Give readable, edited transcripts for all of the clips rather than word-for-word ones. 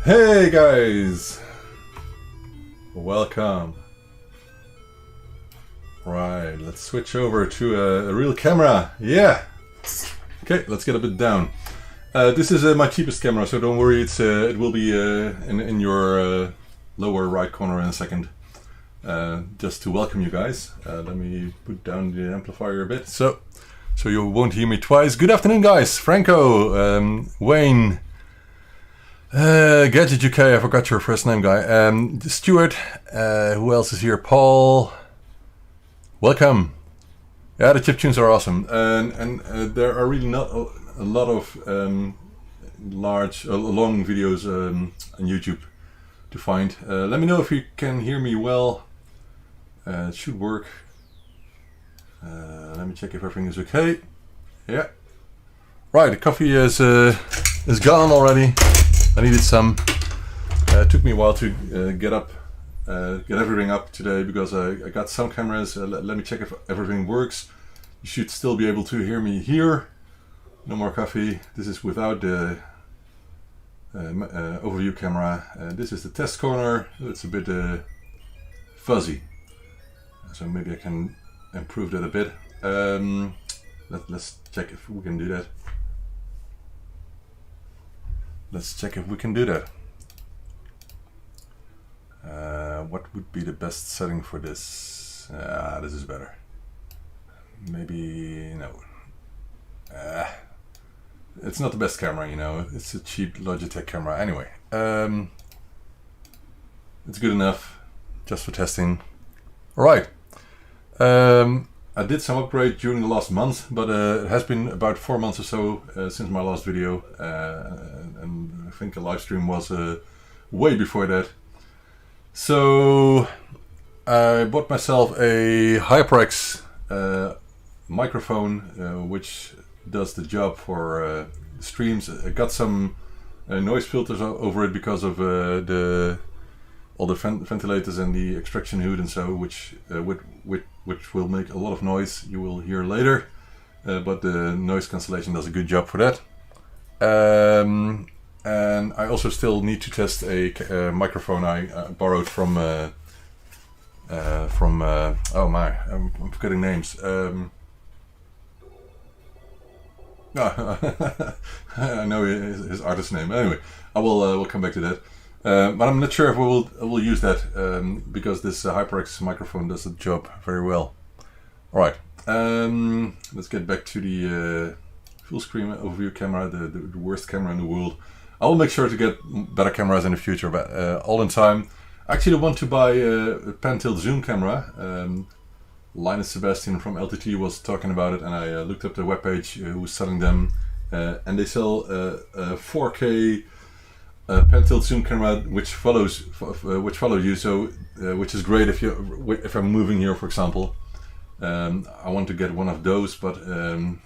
Hey guys! Welcome. Right, let's switch over to a real camera. Yeah! Okay, let's get a bit down. This is my cheapest camera, so don't worry, it will be in your lower right corner in a second. Just to welcome you guys. Let me put down the amplifier a bit, so you won't hear me twice. Good afternoon guys! Franco, Wayne, Gadget UK, I forgot your first name guy. Stuart, who else is here? Paul, welcome. Yeah, the chiptunes are awesome, and there are really not a lot of long videos on YouTube to find. Let me know if you can hear me well. It should work. Let me check if everything is okay. Yeah. Right, the coffee is gone already. I needed some. It took me a while to get everything up today because I got some cameras. Let me check if everything works. You should still be able to hear me here. No more coffee. This is without the overview camera. This is the test corner. It's a bit fuzzy, so maybe I can improve that a bit. Let's check if we can do that. What would be the best setting for this? This is better. Maybe no. It's not the best camera, you know. It's a cheap Logitech camera. Anyway, it's good enough just for testing. All right. I did some upgrade during the last month, but it has been about 4 months or so since my last video, and I think a live stream was way before that. So I bought myself a HyperX microphone, which does the job for streams. I got some noise filters over it because of all the ventilators and the extraction hood and so, which will make a lot of noise. You will hear later, but the noise cancellation does a good job for that. And I also still need to test a microphone I borrowed from oh my, I'm forgetting names. I know his artist name. Anyway, I will come back to that. But I'm not sure if I will use that because this HyperX microphone does the job very well. All right, let's get back to the full screen overview camera, the worst camera in the world. I will make sure to get better cameras in the future, but all in time. I actually want to buy a pan-tilt zoom camera. Linus Sebastian from LTT was talking about it, and I looked up the webpage who was selling them, and they sell a 4K pan-tilt zoom camera which follows you. So which is great if I'm moving here, for example. I want to get one of those, but I'm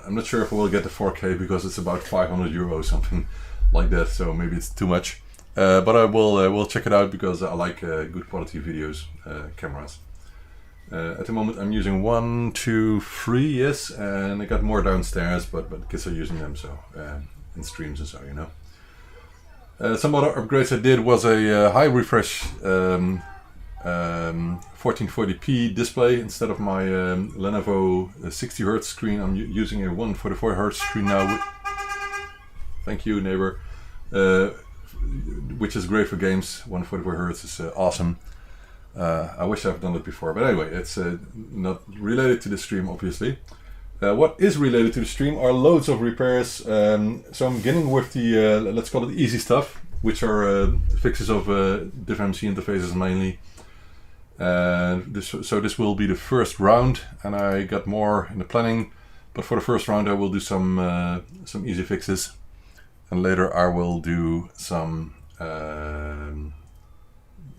not sure if I will get the 4K because it's about 500 euro or something like that. So maybe it's too much. But I will check it out because I like good quality videos cameras. At the moment I'm using 1, 2, 3, yes, and I got more downstairs, but kids are using them, so in streams and so, you know. Some other upgrades I did was a high refresh 1440p display instead of my Lenovo 60Hz screen. I'm using a 144Hz screen now. Thank you, neighbor. Which is great for games. 144Hz is awesome. I wish I've done it before, but anyway, it's not related to the stream, obviously. What is related to the stream are loads of repairs. So I'm beginning with the, let's call it easy stuff, which are fixes of diff MC interfaces mainly. So this will be the first round, and I got more in the planning. But for the first round, I will do some easy fixes, and later I will do some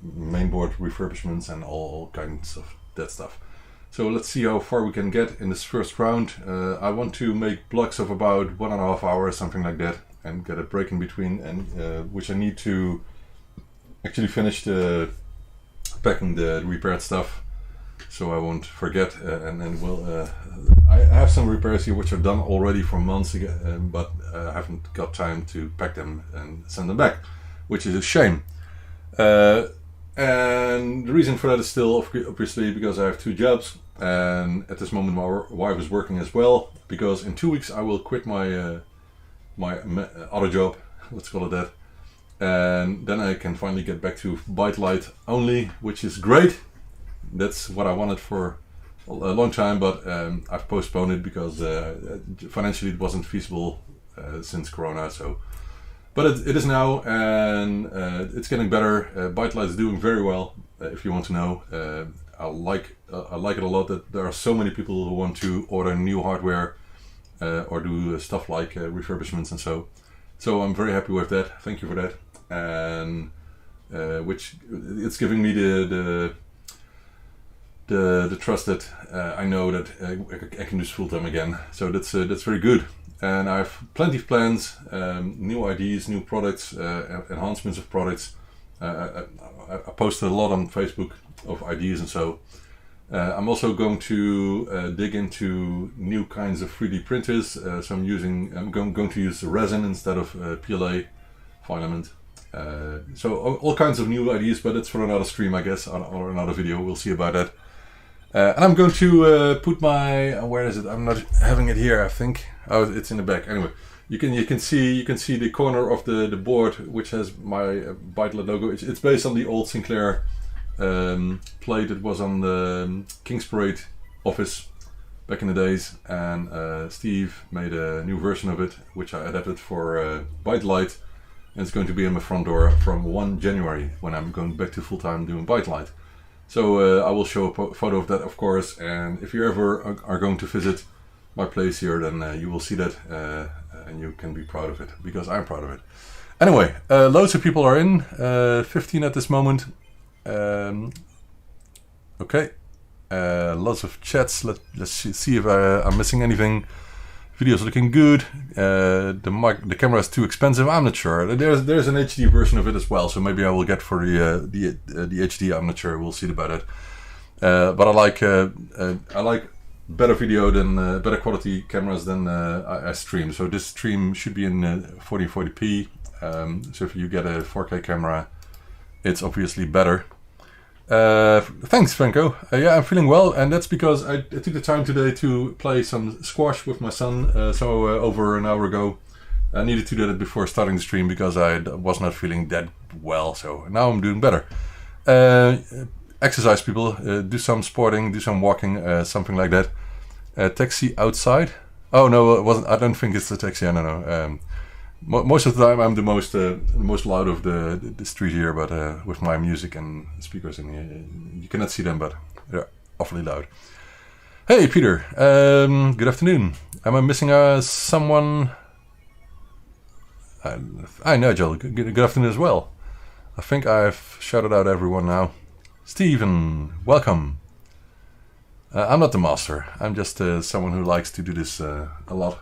mainboard refurbishments and all kinds of that stuff. So let's see how far we can get in this first round. I want to make blocks of about 1.5 hours, something like that, and get a break in between, and which I need to actually finish packing the repaired stuff, so I won't forget. And then I have some repairs here which are done already for months ago, but I haven't got time to pack them and send them back, which is a shame. And the reason for that is still obviously because I have 2 jobs, and at this moment my wife is working as well, because in 2 weeks I will quit my other job, let's call it that, and then I can finally get back to ByteDelight only, which is great. That's what I wanted for a long time, but I've postponed it because financially it wasn't feasible since Corona. So, but it is now, and it's getting better. ByteDelight is doing very well. If you want to know, I like it a lot that there are so many people who want to order new hardware or do stuff like refurbishments and so. So I'm very happy with that. Thank you for that, and which it's giving me the trust that I know that I can do this full time again. So that's very good. And I have plenty of plans, new ideas, new products, enhancements of products. I posted a lot on Facebook of ideas, and so I'm also going to dig into new kinds of 3D printers. So I'm going to use resin instead of PLA filament. So all kinds of new ideas, but it's for another stream, I guess, or another video. We'll see about that. And I'm going to put my where is it? I'm not having it here. I think it's in the back. Anyway, you can see the corner of the board which has my ByteDelight logo. It's based on the old Sinclair plate that was on the King's Parade office back in the days, and Steve made a new version of it which I adapted for ByteDelight, and it's going to be on my front door from 1 January when I'm going back to full time doing ByteDelight. So I will show a photo of that, of course, and if you ever are going to visit my place here, then you will see that and you can be proud of it, because I'm proud of it. Anyway, loads of people are in, 15 at this moment. Okay, lots of chats. Let's see if I'm missing anything. Video's looking good. The camera is too expensive. I'm not sure. There's an HD version of it as well, so maybe I will get for the HD. I'm not sure. We'll see about it. But I like better video than better quality cameras than I stream. So this stream should be in 1440p. So if you get a 4K camera, it's obviously better. Thanks, Franco. Yeah, I'm feeling well, and that's because I took the time today to play some squash with my son. Over an hour ago, I needed to do that before starting the stream because I was not feeling that well. So now I'm doing better. Exercise, people. Do some sporting, do some walking, something like that. Taxi outside. Oh no, it wasn't. I don't think it's a taxi. I don't know. Most of the time I'm the most loud of the street here, but with my music and speakers in here, you cannot see them, but they're awfully loud. Hey Peter, good afternoon. Am I missing someone? Hi Nigel, good afternoon as well. I think I've shouted out everyone now. Stephen, welcome. I'm not the master, I'm just someone who likes to do this a lot.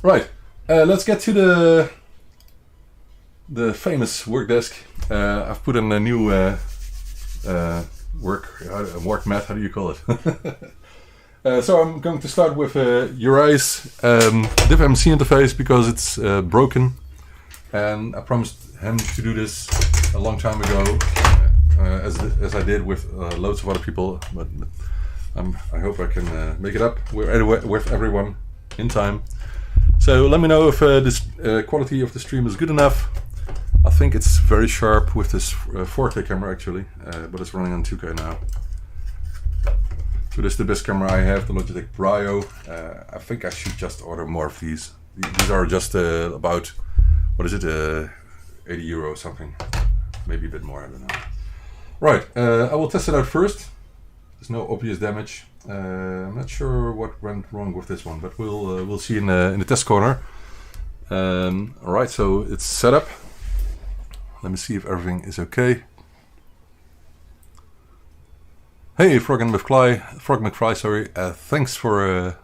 Right. Let's get to the famous work desk. I've put in a new work mat. How do you call it? So I'm going to start with Uri's div MC interface because it's broken, and I promised him to do this a long time ago, as I did with loads of other people. But I hope I can make it up with everyone in time. So let me know if this quality of the stream is good enough. I think it's very sharp with this 4K camera actually, but it's running on 2K now. So this is the best camera I have, the Logitech Brio. I think I should just order more of these. These are just about, what is it, 80 euro or something. Maybe a bit more, I don't know. Right, I will test it out first. There's no obvious damage. I'm not sure what went wrong with this one, but we'll see in the test corner. Alright, so it's set up. Let me see if everything is okay. Hey, Frog McFly, sorry. Thanks for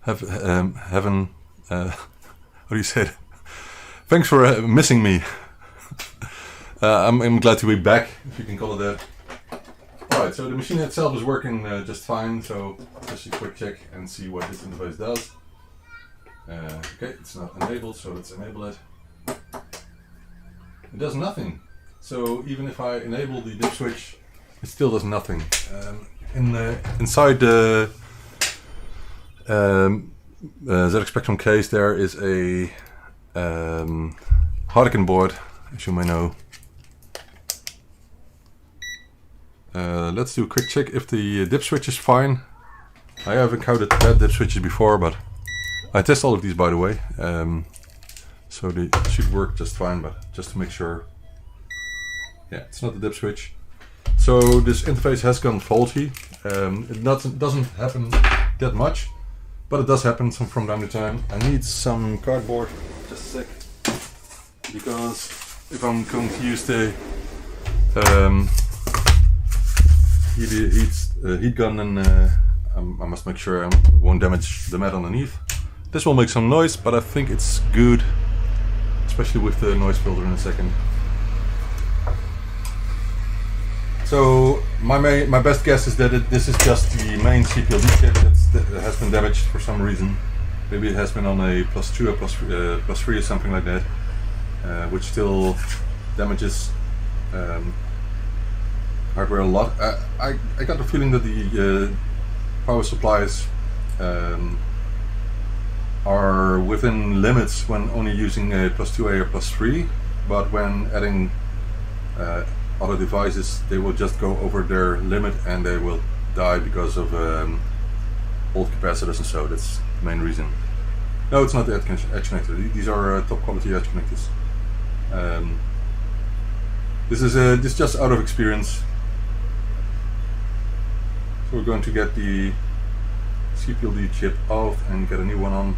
having how do you say it? Thanks for missing me. I'm glad to be back, if you can call it that. Alright, so the machine itself is working just fine, so just a quick check and see what this interface does. Okay, it's not enabled, so let's enable it. it does nothing. So even if I enable the dip switch, it still does nothing. Inside the ZX Spectrum case there is a Harlequin board, as you may know. Let's do a quick check if the dip switch is fine. I have encountered bad dip switches before, but I test all of these, by the way. So they should work just fine, but just to make sure. Yeah, it's not the dip switch. So this interface has gone faulty. It doesn't happen that much, but it does happen from time to time. I need some cardboard, just a sec, because if I'm going to use the heat gun, then I must make sure I won't damage the mat underneath. This will make some noise, but I think it's good, especially with the noise filter in a second. So my best guess is that this is just the main CPLD chip that has been damaged for some reason. Maybe it has been on a +2 or +3 or something like that, which still damages hardware a lot. I got the feeling that the power supplies are within limits when only using a +2A or +3, but when adding other devices, they will just go over their limit and they will die because of old capacitors and so. That's the main reason. No, it's not the edge connector. These are top quality edge connectors. This is just out of experience. So we're going to get the CPLD chip off and get a new one on.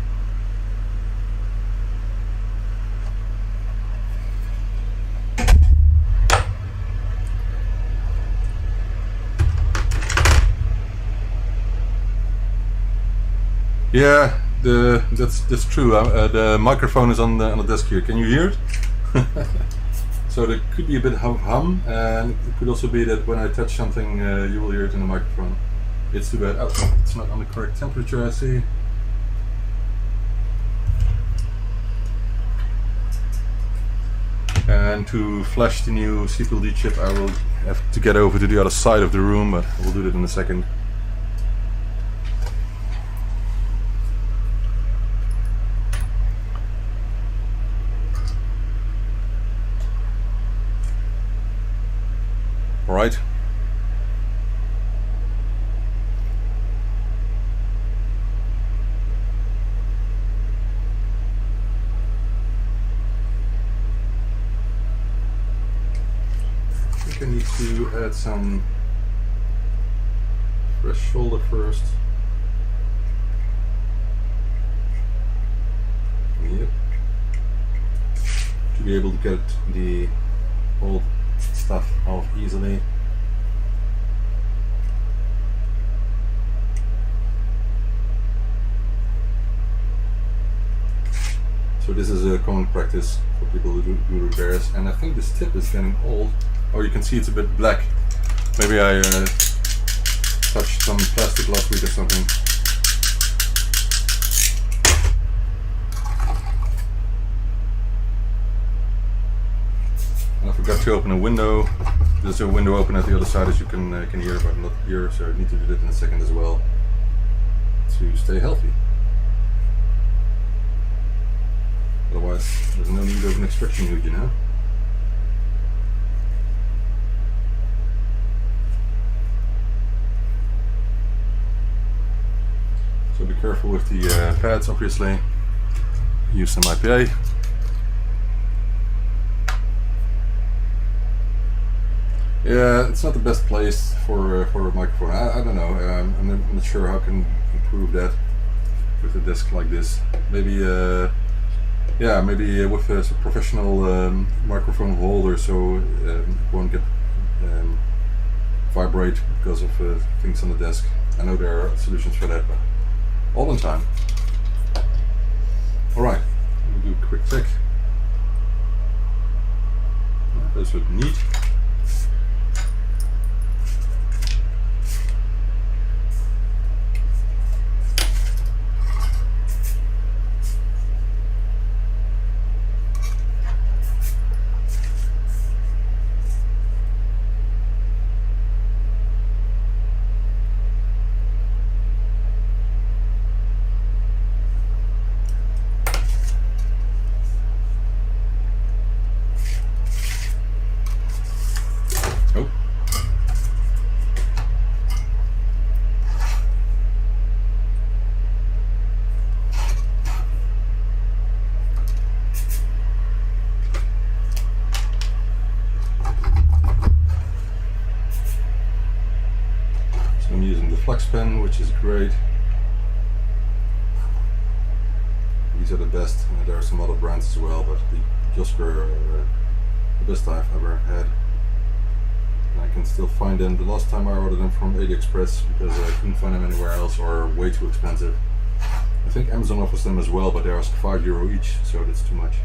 Yeah, that's true. The microphone is on the desk here. Can you hear it? So there could be a bit of hum, and it could also be that when I touch something, you will hear it in the microphone. It's too bad. Oh, it's not on the correct temperature, I see. And to flash the new CPLD chip, I will have to get over to the other side of the room, but we'll do that in a second. Alright. I think I need to add some fresh shoulder first. Yep. To be able to get the old stuff off easily. So this is a common practice for people who do repairs, and I think this tip is getting old. Oh, you can see it's a bit black. Maybe I touched some plastic last week or something. And I forgot to open a window. There's a window open at the other side, as you can hear, but not here, so I need to do that in a second as well to stay healthy. Otherwise, there's no need of an extraction hood, you know. So be careful with the pads, obviously. Use some IPA. Yeah, it's not the best place for a microphone. I don't know. I'm not sure how I can improve that with a desk like this. Maybe, yeah, maybe with a professional microphone holder, so it won't get vibrate because of things on the desk. I know there are solutions for that, but all in time. All right, we'll do a quick check. Those look neat. I'm using the flex pen, which is great. These are the best. There are some other brands as well, but the Josker are the best I've ever had. And I can still find them. The last time I ordered them from AliExpress because I couldn't find them anywhere else or way too expensive. I think Amazon offers them as well, but they are €5 each, so that's too much.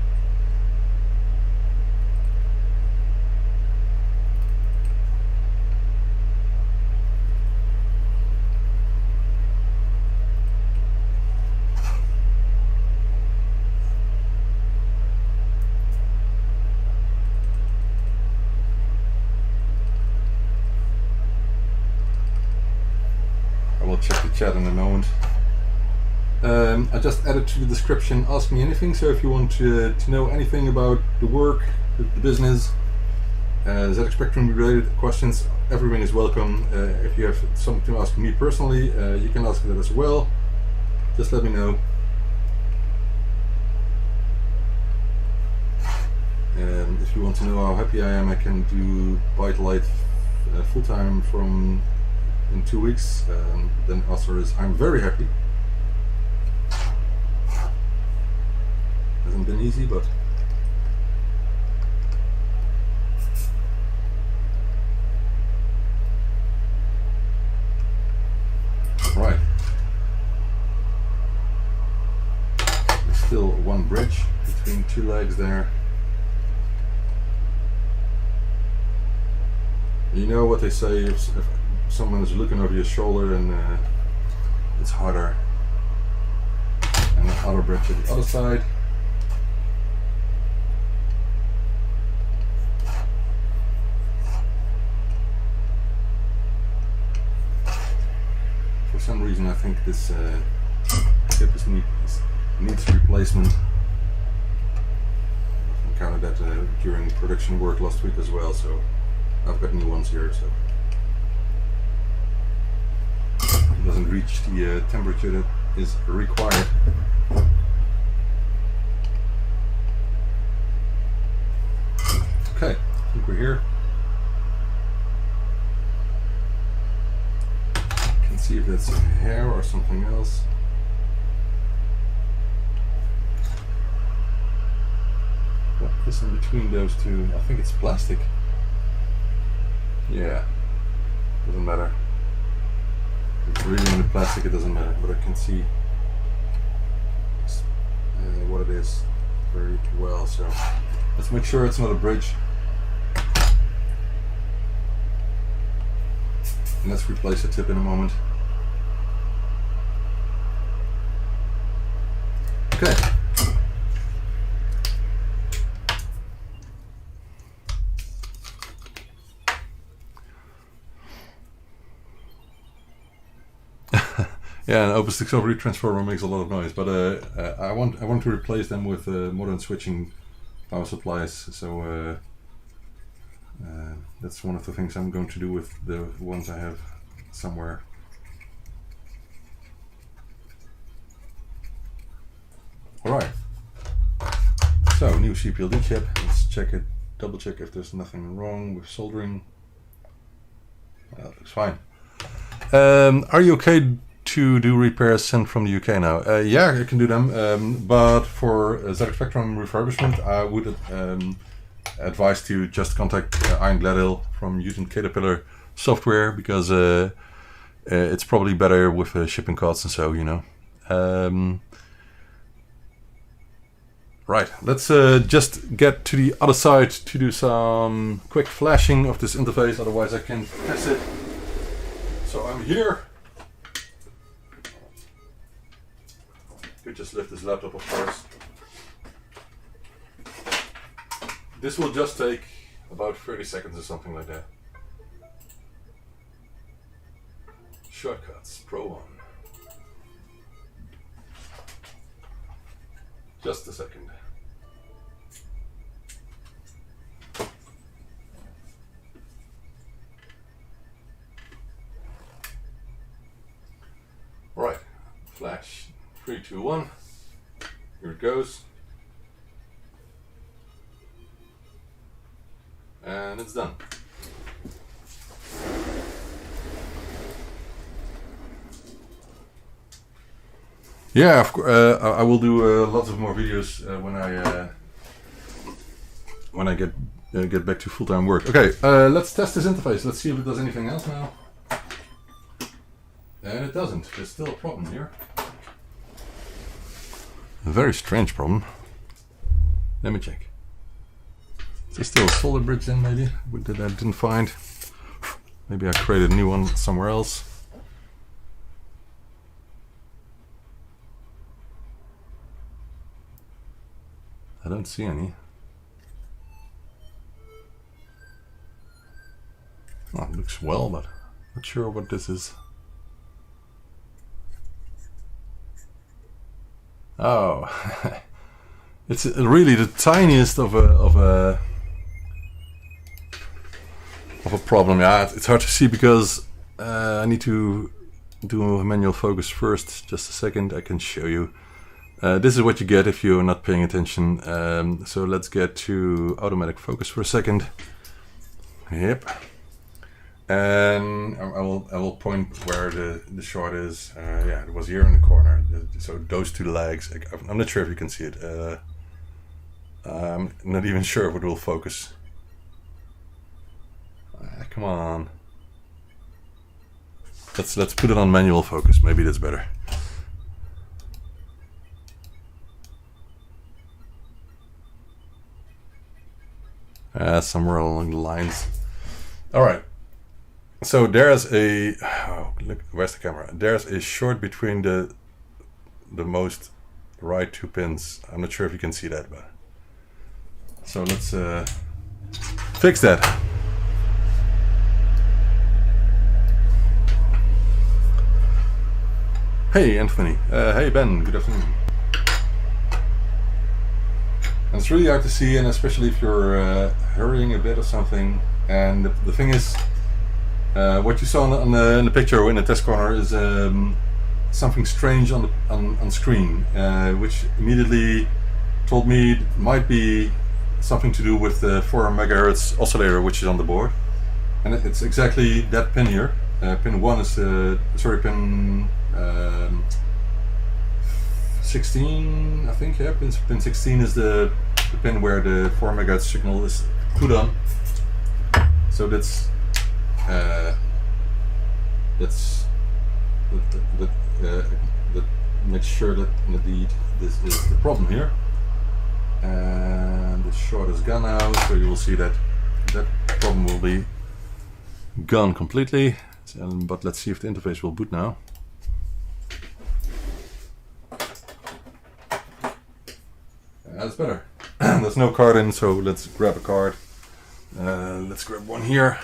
I will check the chat in a moment. I just added to the description, ask me anything, so if you want to know anything about the work, the business, ZX Spectrum related questions, everything is welcome. If you have something to ask me personally, you can ask that as well. Just let me know. If you want to know how happy I am, I can do ByteDelight full-time in 2 weeks. Then answer is I'm very happy. Hasn't been easy, but right. There's still one bridge between two legs there. You know what they say, if someone is looking over your shoulder, then it's harder. And the other bridge at the other side. For some reason I think this tip needs replacement. I encountered that during production work last week as well, so I've got new ones here, so it doesn't reach the temperature that is required. Okay, I think we're here. Can see if that's hair or something else. What is in between those two? I think it's plastic. Yeah, doesn't matter. If it's really in the plastic, it doesn't matter, but I can see what it is very well. So let's make sure it's not a bridge. And let's replace the tip in a moment. Okay. Yeah, an OpenStack over transformer makes a lot of noise, but I want to replace them with modern switching power supplies. So that's one of the things I'm going to do with the ones I have somewhere. All right. So new CPLD chip. Let's check it. Double check if there's nothing wrong with soldering. That looks fine. Are you okay to do repairs sent from the UK now? Yeah, I can do them, but for ZX Spectrum refurbishment, I would advise to just contact Iron Gladhill from Using Caterpillar software, because it's probably better with shipping costs and so, you know. Right, let's just get to the other side to do some quick flashing of this interface, otherwise I can test it. So I'm here. Could just lift this laptop, of course. This will just take about 30 seconds or something like that. Shortcuts, Pro 1. Just a second. Alright, flash. 3, 2, 1. Here it goes. And it's done. Yeah, I will do lots of more videos when I get back to full-time work. Okay, let's test this interface. Let's see if it does anything else now. And it doesn't. There's still a problem here. A very strange problem. Let me check. Is there still a solder bridge in maybe that I didn't find? Maybe I created a new one somewhere else. I don't see any. Oh, it looks well, but not sure what this is. Oh, it's really the tiniest of a problem. Yeah, it's hard to see because I need to do a manual focus first. Just a second, I can show you. This is what you get if you're not paying attention. So let's get to automatic focus for a second. Yep. And I will point where the shot is. Yeah, it was here in the corner. So those two legs. I'm not sure if you can see it. I'm not even sure if it will focus. Come on. Let's put it on manual focus. Maybe that's better. Somewhere along the lines. All right. So there's a, oh, look, where's the camera? There's a short between the most right two pins. I'm not sure if you can see that, but so let's fix that. Hey Anthony, hey Ben, good afternoon. And it's really hard to see, and especially if you're hurrying a bit or something. And the thing is, what you saw in the picture in the test corner is something strange on screen, which immediately told me it might be something to do with the 4 MHz oscillator which is on the board. And it's exactly that pin here. Pin 1 is pin 16, I think. Yeah, pin 16 is the pin where the 4 MHz signal is put on. So that's makes sure that indeed this is the problem here. And the short is gone now, so you will see that that problem will be gone completely. But let's see if the interface will boot now. That's better. There's no card in, so let's grab a card. Let's grab one here.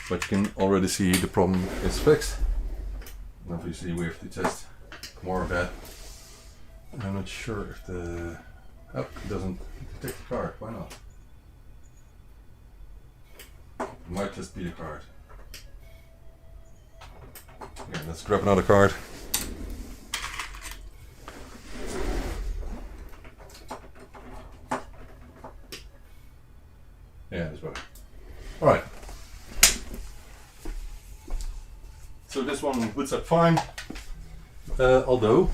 But you can already see the problem is fixed. Obviously we have to test more of that. I'm not sure if the... Oh, it doesn't detect the card. Why not? It might just be the card. Yeah, let's grab another card. Yeah, that's better. Alright. So this one boots up fine. Although,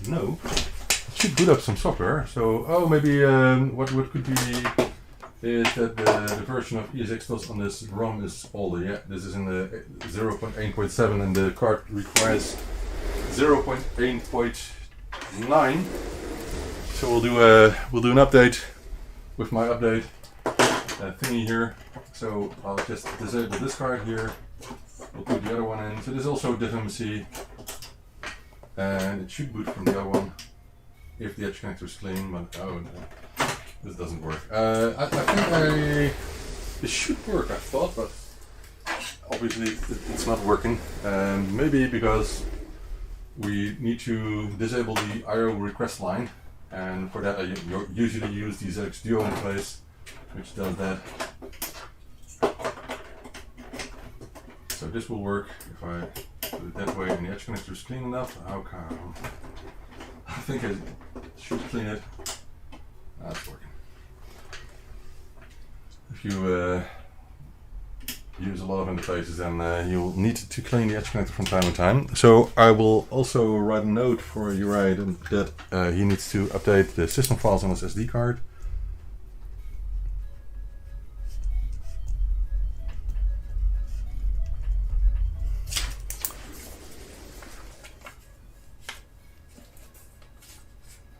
no, it should boot up some software. So, oh, maybe what could be is that the version of ESX on this ROM is older. Yeah, this is in the 0.8.7 and the card requires 0.8.9. So we'll do an update with my update thingy here. So I'll just disable this card here. We'll put the other one in. So this is also DiffMC, and it should boot from the other one if the edge connector is clean. But oh no, this doesn't work. I think this should work. I thought, but obviously it's not working. And maybe because we need to disable the I/O request line, and for that I usually use the ZX Duo interface, which does that. So this will work if I put it that way and the edge connector is clean enough. Okay. I think I should clean it. That's working. If you use a lot of interfaces, and you'll need to clean the edge connector from time to time. So I will also write a note for Uri that he needs to update the system files on his SD card.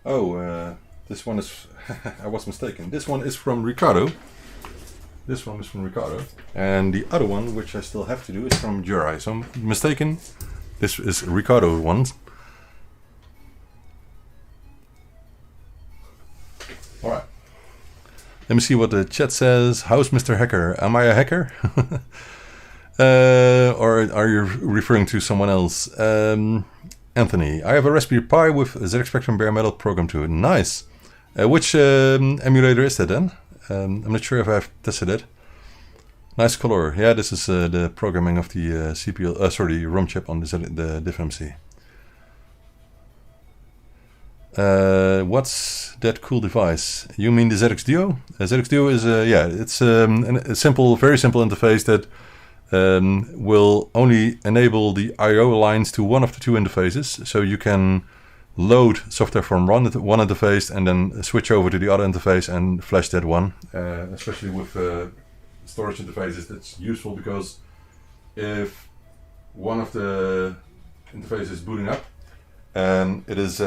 Oh, this one is, I was mistaken. This one is from Ricardo. This one is from Ricardo. And the other one, which I still have to do, is from Uri. So I'm mistaken. This is Ricardo one. Alright. Let me see what the chat says. How's Mr. Hacker? Am I a hacker? Or are you referring to someone else? Anthony, I have a Raspberry Pi with a ZX Spectrum bare metal program to it. Nice. Which emulator is that then? I'm not sure if I've tested it. Nice color. Yeah, this is the programming of the CPU, sorry, ROM chip on the DiffMC. What's that cool device? You mean the ZX Duo? ZX Duo is, yeah, it's a simple, very simple interface that will only enable the I/O lines to one of the two interfaces. So you can load software from one interface and then switch over to the other interface and flash that one. Especially with storage interfaces, that's useful because if one of the interfaces is booting up and it is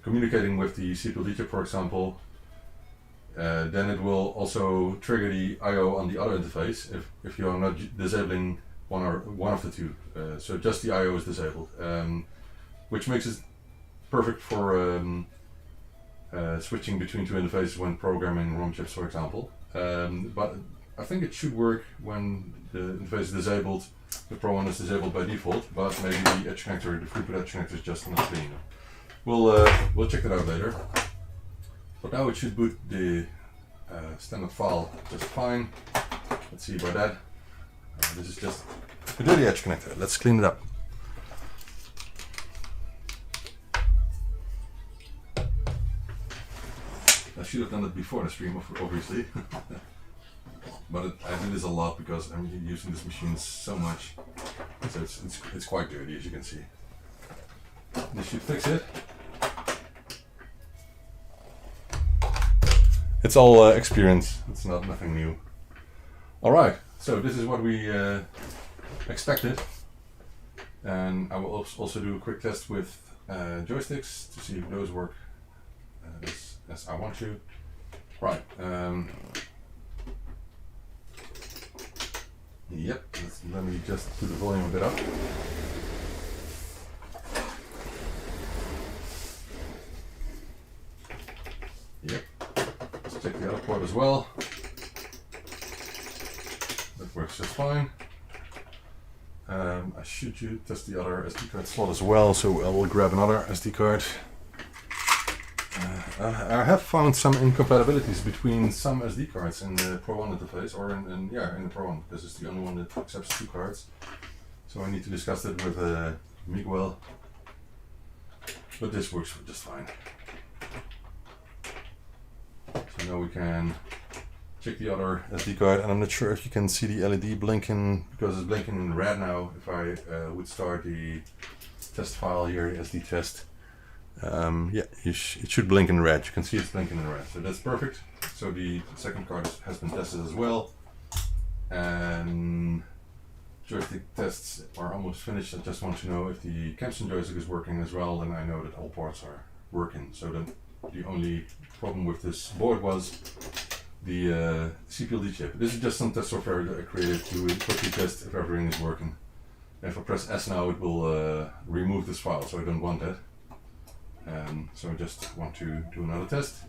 communicating with the CPU chip, for example, then it will also trigger the I/O on the other interface if you are not disabling one of the two. So just the I/O is disabled, which makes it perfect for switching between two interfaces when programming ROM chips, for example. But I think it should work when the interface is disabled. The Pro one is disabled by default, but maybe the edge connector, the throughput edge connector, is just not clean. We'll check that out later. But now it should boot the standard file just fine. Let's see about that. This is just a dirty edge connector. Let's clean it up. I should have done it before the stream, obviously. But I do this a lot because I'm using this machine so much. So it's quite dirty, as you can see. This should fix it. It's all experience. It's nothing new. All right. So this is what we expected, and I will also do a quick test with joysticks to see if those work as I want to. Right. Yep. Let me just put the volume a bit up. Yep. Let's check the other port as well. That works just fine. I should test the other SD card slot as well, so I will grab another SD card. I have found some incompatibilities between some SD cards in the Pro 1 interface, or in the Pro 1. This is the only one that accepts 2 cards. So I need to discuss it with Miguel. But this works just fine. So now we can check the other SD card, and I'm not sure if you can see the LED blinking, because it's blinking in red now. If I would start the test file here, SD test, yeah, it should blink in red. You can see it's blinking in red, so that's perfect. So the second card has been tested as well, and joystick tests are almost finished. I just want to know if the caption joystick is working as well, then I know that all ports are working. So then the only problem with this board was the CPU chip. This is just some test software that I created to quickly test if everything is working. If I press S now, it will remove this file, so I don't want that. So I just want to do another test.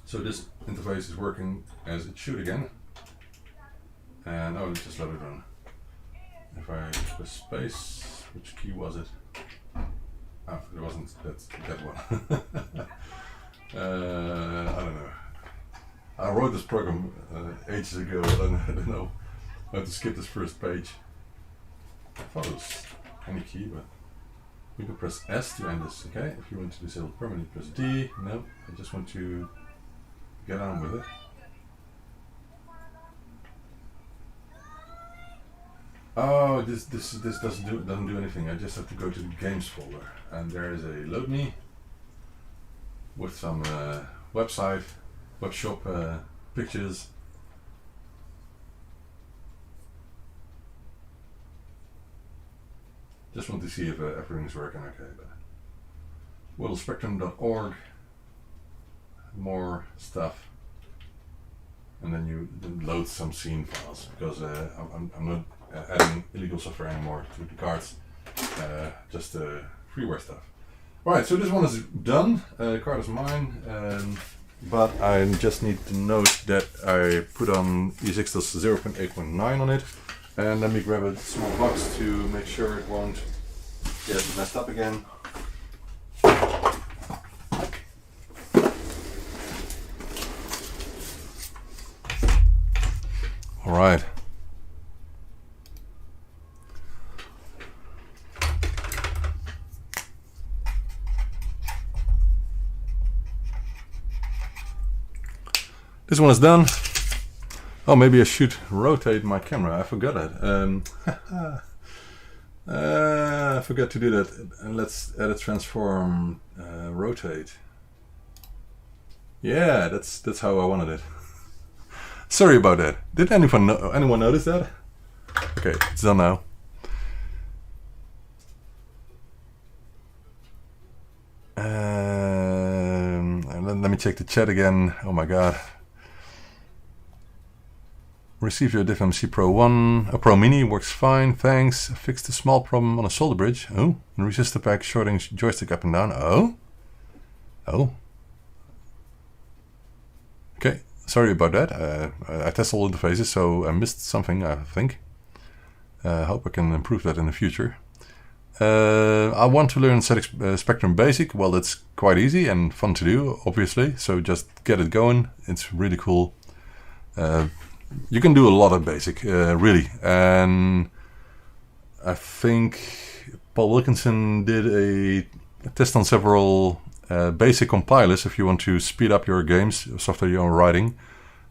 So this interface is working as it should again. And oh, let's just let it run. If I press space, which key was it? Oh, it wasn't that one. I don't know. I wrote this program ages ago, and I don't know how to skip this first page. I thought it was any key, but You can press S to end this, okay? If you want to disable permanently, press D. No, I just want to get on with it. Oh, this doesn't do anything. I just have to go to the games folder, and there is a load me with some website, web shop pictures. Just want to see if everything's working okay. But worldspectrum.org, more stuff, and then you load some scene files because I'm not adding illegal software anymore to the cards, just freeware stuff. Alright, so this one is done. The card is mine, but I just need to note that I put on ESX 0.8.9 on it. And let me grab a small box to make sure it won't get messed up again. All right. This one is done. Oh, maybe I should rotate my camera. I forgot it. I forgot to do that. And let's edit, transform, rotate. Yeah, that's how I wanted it. Sorry about that. Did anyone notice that? Okay, it's done now. And let me check the chat again. Oh my god. Received your DivMC Pro 1. A Pro Mini works fine, thanks. Fixed a small problem on a solder bridge. Oh, and resistor pack shorting joystick up and down. Oh. Oh. Okay, sorry about that. I tested all interfaces, so I missed something, I think. Hope I can improve that in the future. I want to learn ZX Spectrum Basic. Well, that's quite easy and fun to do, obviously. So just get it going. It's really cool. You can do a lot of basic, really. And I think Paul Wilkinson did a test on several basic compilers if you want to speed up your games, software you're writing,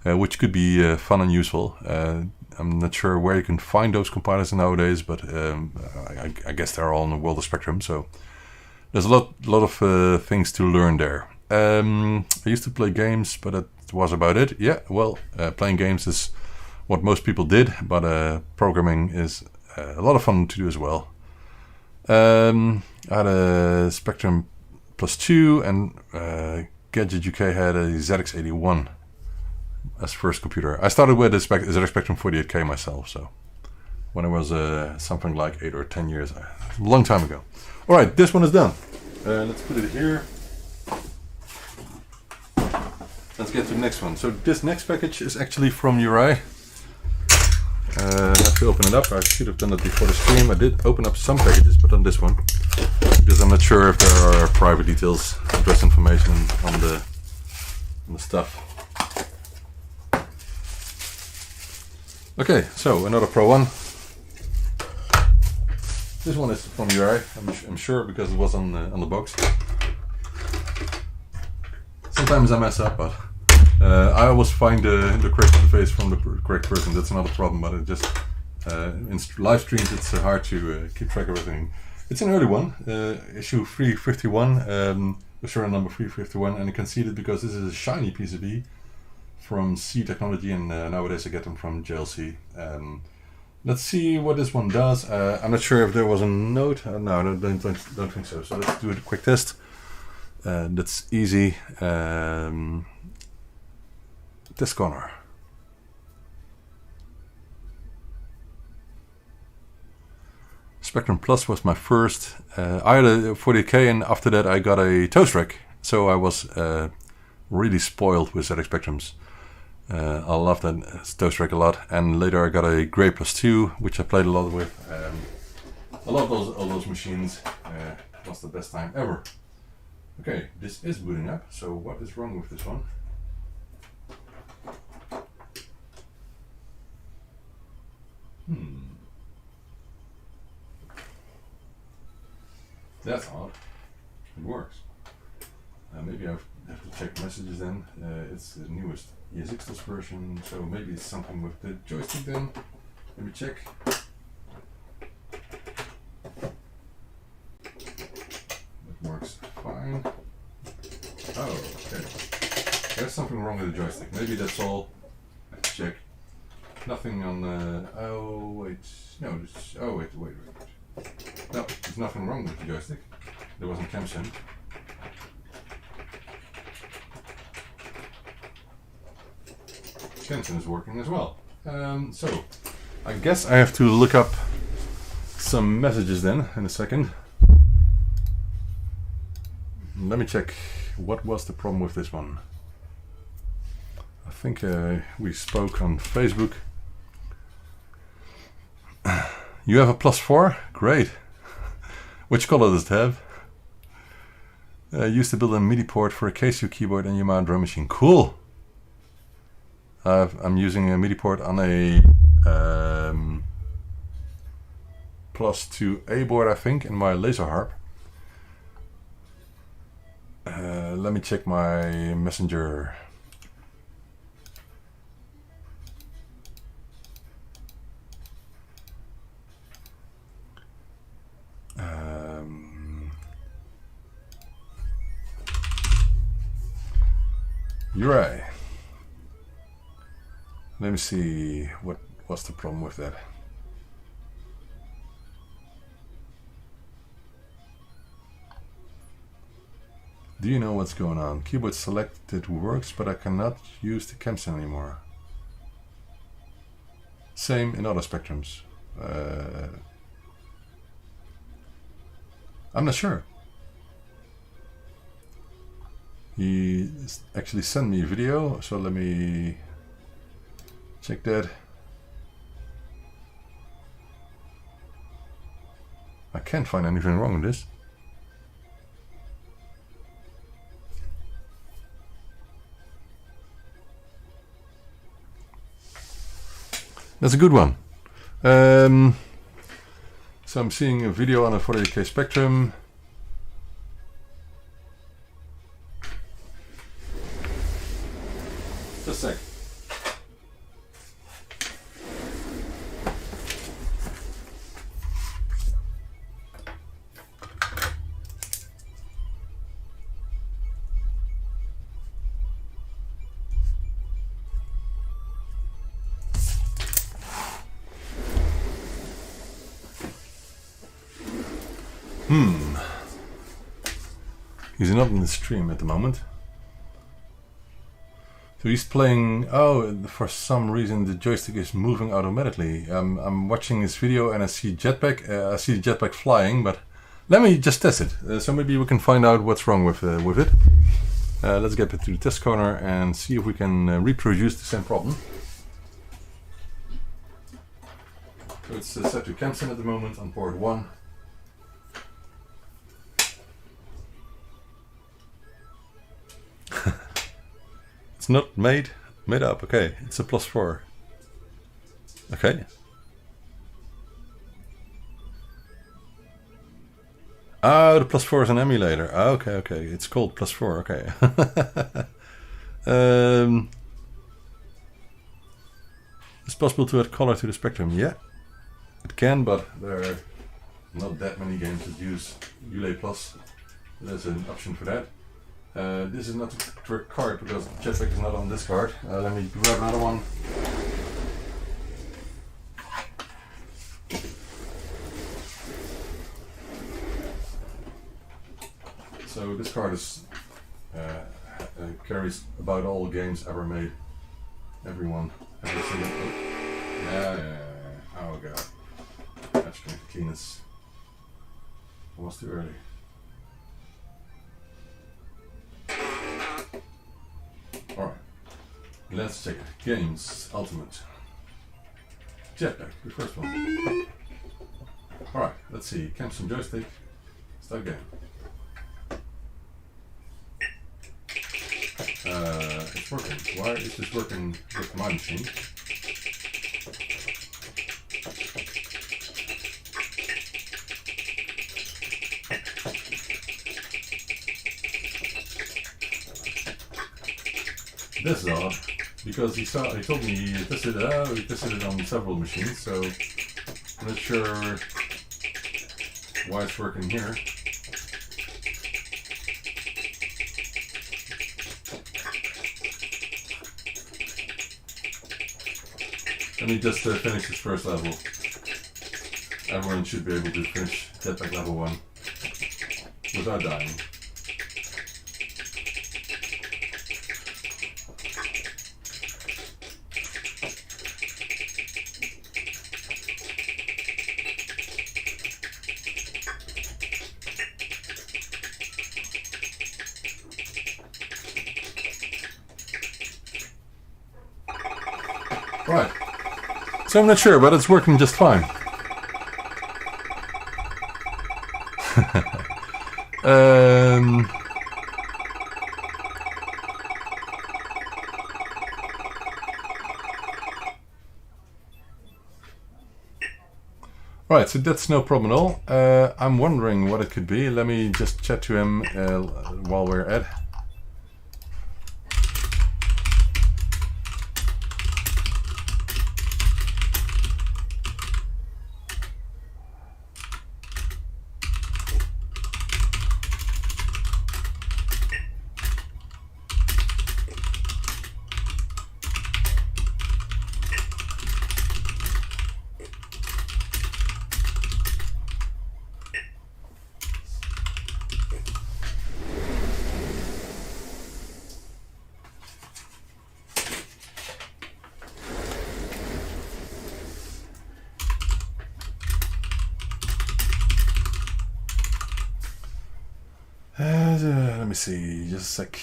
which could be fun and useful. I'm not sure where you can find those compilers nowadays, but I guess they're all in the world of Spectrum. So there's a lot of things to learn there. I used to play games, but that was about it. Yeah, well, playing games is what most people did, but programming is a lot of fun to do as well. I had a Spectrum Plus 2, and Gadget UK had a ZX81 as first computer. I started with a ZX Spectrum 48K myself, so when I was something like 8 or 10 years, a long time ago. All right, this one is done. Let's put it here. Let's get to the next one. So this next package is actually from Uri. I have to open it up. I should have done it before the stream. I did open up some packages, but on this one, because I'm not sure if there are private details, address information on the stuff. Okay, so another Pro 1. This one is from Uri. I'm sure because it was on the box. Sometimes I mess up, but I always find the correct interface from the correct person. That's another problem, but it just in live streams it's hard to keep track of everything. It's an early one, issue 351, serial number 351, and you can see it because this is a shiny PCB from C Technology, and nowadays I get them from JLC. Let's see what this one does. I'm not sure if there was a note. No, I don't think so. So let's do a quick test. That's easy. Test corner. Spectrum Plus was my first. I had a 40K, and after that I got a toast rack. So I was really spoiled with ZX Spectrums. I love that toast rack a lot. And later I got a Grey Plus 2, which I played a lot with. I love all those machines. It was the best time ever. Okay, this is booting up, so what is wrong with this one? That's odd. It works. Maybe I have to check messages then. It's the newest ESX version, so maybe it's something with the joystick then. Let me check. It works fine. Oh, okay. There's something wrong with the joystick. Maybe that's all. Let's check. Nothing on the. Oh wait. No. Oh wait. No, there's nothing wrong with the joystick. There wasn't CamSyn. CamSyn is working as well. So I guess I have to look up some messages then in a second. Let me check what was the problem with this one. I think we spoke on Facebook. You have a +4? Great. Which color does it have? Used to build a MIDI port for a Casio keyboard and Yamaha drum machine. Cool! I'm using a MIDI port on a +2A board, I think, in my laser harp. Let me check my messenger. You're right. Let me see what was the problem with that. Do you know what's going on? Keyboard selected works, but I cannot use the CamSyn anymore. Same in other spectrums. I'm not sure. He actually sent me a video, so let me check that. I can't find anything wrong with this. That's a good one. So I'm seeing a video on a 48K Spectrum. Just a sec. He's not in the stream at the moment. So he's playing. Oh, for some reason the joystick is moving automatically. I'm watching this video and I see jetpack. I see the jetpack flying, but let me just test it. So maybe we can find out what's wrong with it. Let's get to the test corner and see if we can reproduce the same problem. So it's set to CamSyn at the moment on port 1. It's not made up. Okay, it's a +4. Okay. Oh, the +4 is an emulator. Oh, okay. It's called +4. Okay. It's possible to add color to the spectrum. Yeah, it can, but there are not that many games that use Ulay Plus. There's an option for that. This is not a correct card because jetpack is not on this card. Let me grab another one. So this card is carries about all games ever made. Every single. Yeah. Oh god. That's going to clean this. Almost too early. Alright, let's check it. Games Ultimate. Jetpack, the first one. Alright, let's see. CamSyn joystick. Start game. It's working. Why is this working with my machine? this is odd, because he told me he tested it on several machines, so I'm not sure why it's working here. Let me just finish this first level. Everyone should be able to finish Jetpack level 1 without dying. Right. So I'm not sure, but it's working just fine. Right, so that's no problem at all. I'm wondering what it could be. Let me just chat to him while we're at. Let me see, just a sec.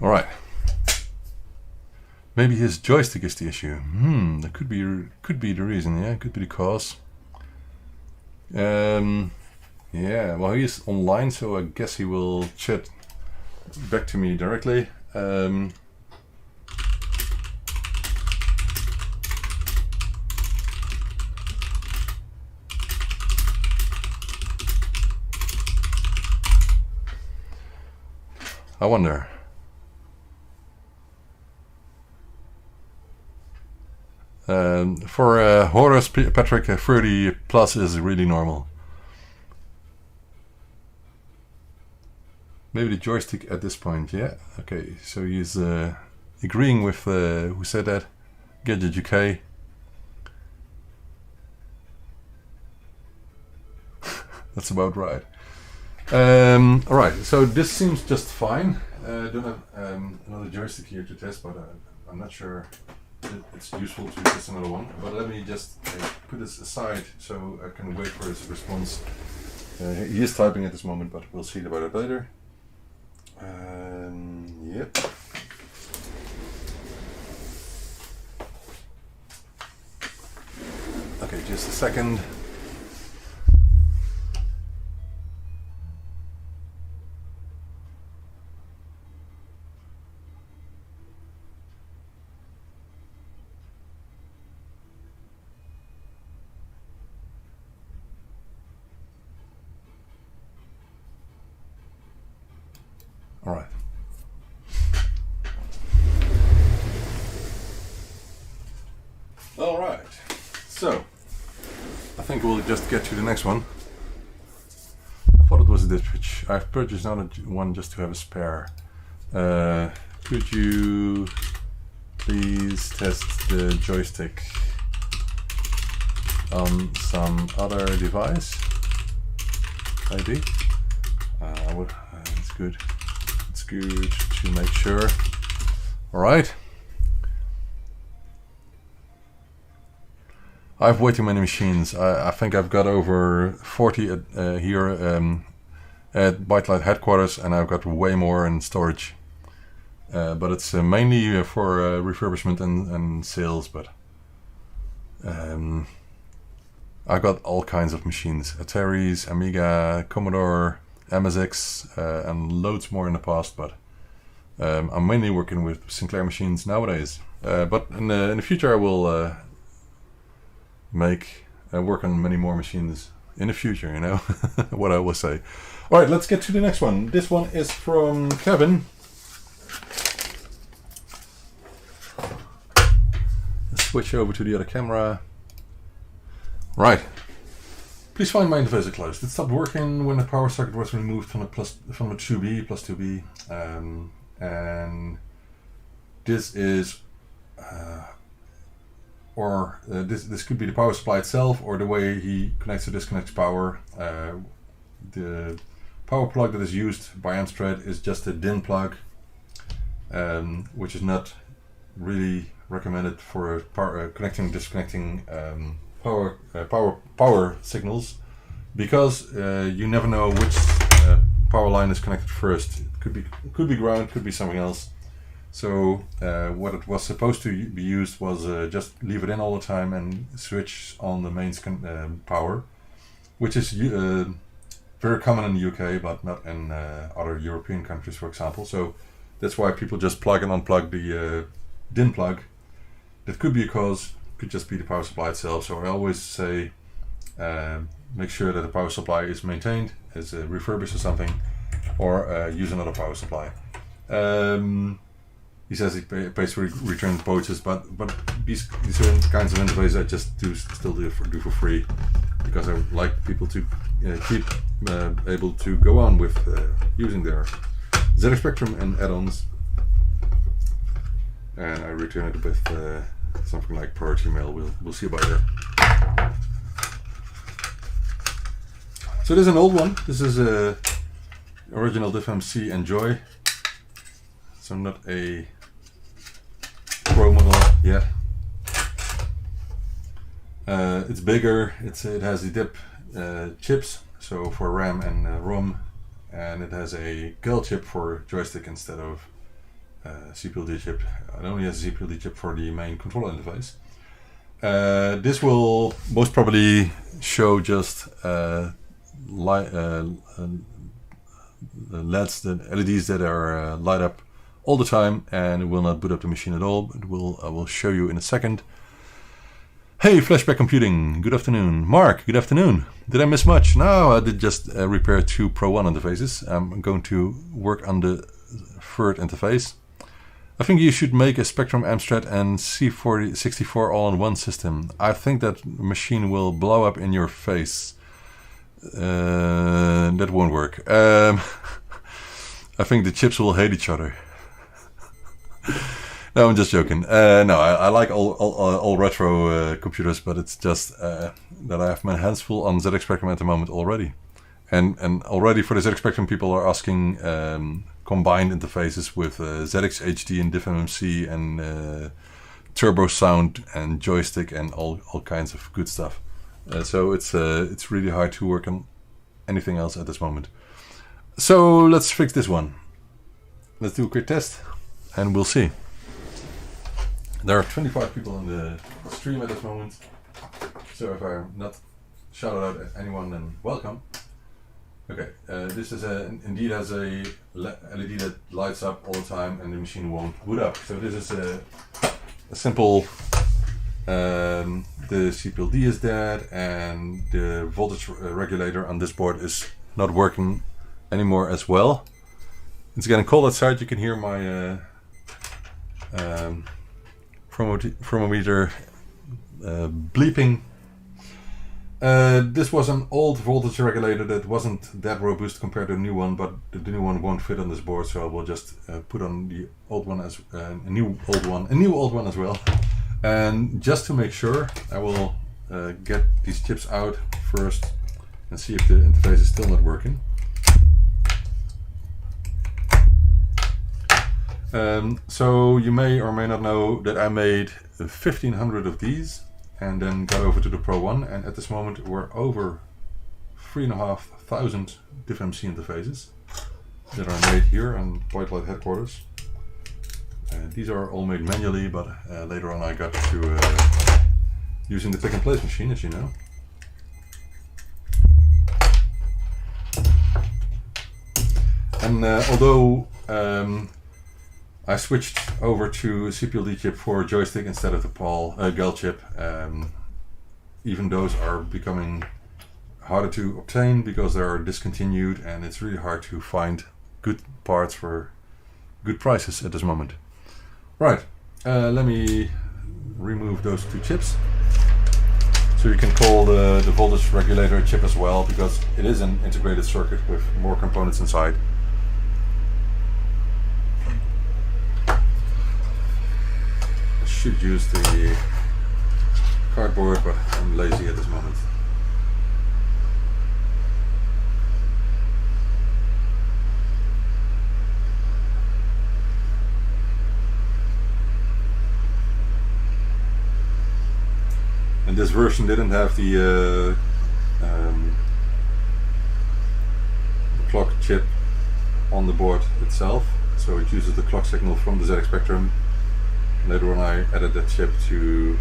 All right. Maybe his joystick is the issue. That could be the reason. Yeah, could be the cause. Yeah. Well, he is online, so I guess he will chat back to me directly. I wonder. For Horus, Patrick, 30 plus is really normal. Maybe the joystick at this point, yeah. Okay, so he's agreeing with who said that? Gadget UK. That's about right. Alright, so this seems just fine. I don't have another joystick here to test, but I'm not sure it's useful to test another one. But let me just put this aside so I can wait for his response. He is typing at this moment, but we'll see about it later. Yep. Okay, just a second. All right. All right. So, I think we'll just get to the next one. I thought it was a ditch, which I've purchased another one just to have a spare. Could you please test the joystick on some other device? Maybe. I would. It's good. It's good to make sure. All right. I have way too many machines. I think I've got over 40 here at ByteDelight headquarters, and I've got way more in storage. But it's mainly for refurbishment and sales. But I've got all kinds of machines: Ataris, Amiga, Commodore, MSX, and loads more in the past. But I'm mainly working with Sinclair machines nowadays. But in the future, I will work on many more machines in the future. You know what I will say. All right, let's get to the next one. This one is from Kevin. Let's switch over to the other camera. Right. Please find my interface closed. It stopped working when the power socket was removed from the 2B plus 2B, and this is, this could be the power supply itself, or the way he connects or disconnects power. The power plug that is used by Amstrad is just a DIN plug, which is not really recommended for connecting and disconnecting power signals, because you never know which power line is connected first. It could be ground, could be something else. So what it was supposed to be used was just leave it in all the time and switch on the mains power, which is very common in the UK, but not in other European countries, for example. So that's why people just plug and unplug the DIN plug. That could be a cause, could just be the power supply itself. So I always say make sure that the power supply is maintained, is refurbished or something, or use another power supply. He says he pays for return pouches, but these certain kinds of interfaces I just still do for free, because I would like people to keep able to go on with using their ZX Spectrum and add-ons. And I return it with something like priority mail. We'll see about that. So this is an old one. This is a original DiffMC Enjoy. So not a Pro model yet. It's bigger. It has the DIP chips, so for RAM and ROM, and it has a GAL chip for joystick instead of CPLD chip. It only has a CPLD chip for the main controller interface. This will most probably show just LEDs, the LEDs that are light up all the time, and it will not boot up the machine at all. I will show you in a second. Hey, Flashback Computing, good afternoon. Mark, good afternoon. Did I miss much? No, I did just repair 2 Pro 1 interfaces. I'm going to work on the third interface. I think you should make a Spectrum Amstrad and C64 all-in-one system. I think that machine will blow up in your face. That won't work. I think the chips will hate each other. No, I'm just joking. No, I like all retro computers, but it's just that I have my hands full on ZX Spectrum at the moment already. And already for the ZX Spectrum, people are asking combined interfaces with ZX HD and DiffMC and turbo sound and joystick and all kinds of good stuff. So it's really hard to work on anything else at this moment. So let's fix this one. Let's do a quick test and we'll see. There are 25 people on the stream at this moment, so if I'm not shouted out at anyone, then welcome. Okay, this is indeed has a LED that lights up all the time and the machine won't boot up. So this is a simple, the CPLD is dead and the voltage regulator on this board is not working anymore as well. It's getting cold outside, you can hear my thermometer bleeping. This was an old voltage regulator that wasn't that robust compared to the new one, but the new one won't fit on this board, so I will just put on the old one as a new old one as well. And just to make sure, I will get these chips out first and see if the interface is still not working. So you may or may not know that I made 1500 of these and then got over to the Pro 1, and at this moment we're over 3,500 different MC interfaces that are made here on ByteDelight headquarters. These are all made manually, but later on I got to using the pick and place machine, as you know. And although I switched over to a CPLD chip for joystick instead of the GAL chip, even those are becoming harder to obtain because they are discontinued, and it's really hard to find good parts for good prices at this moment. Right, let me remove those two chips. So you can call the voltage regulator chip as well, because it is an integrated circuit with more components inside. I should use the cardboard, but I'm lazy at this moment. And this version didn't have the clock chip on the board itself, so it uses the clock signal from the ZX Spectrum. Later on I added that chip to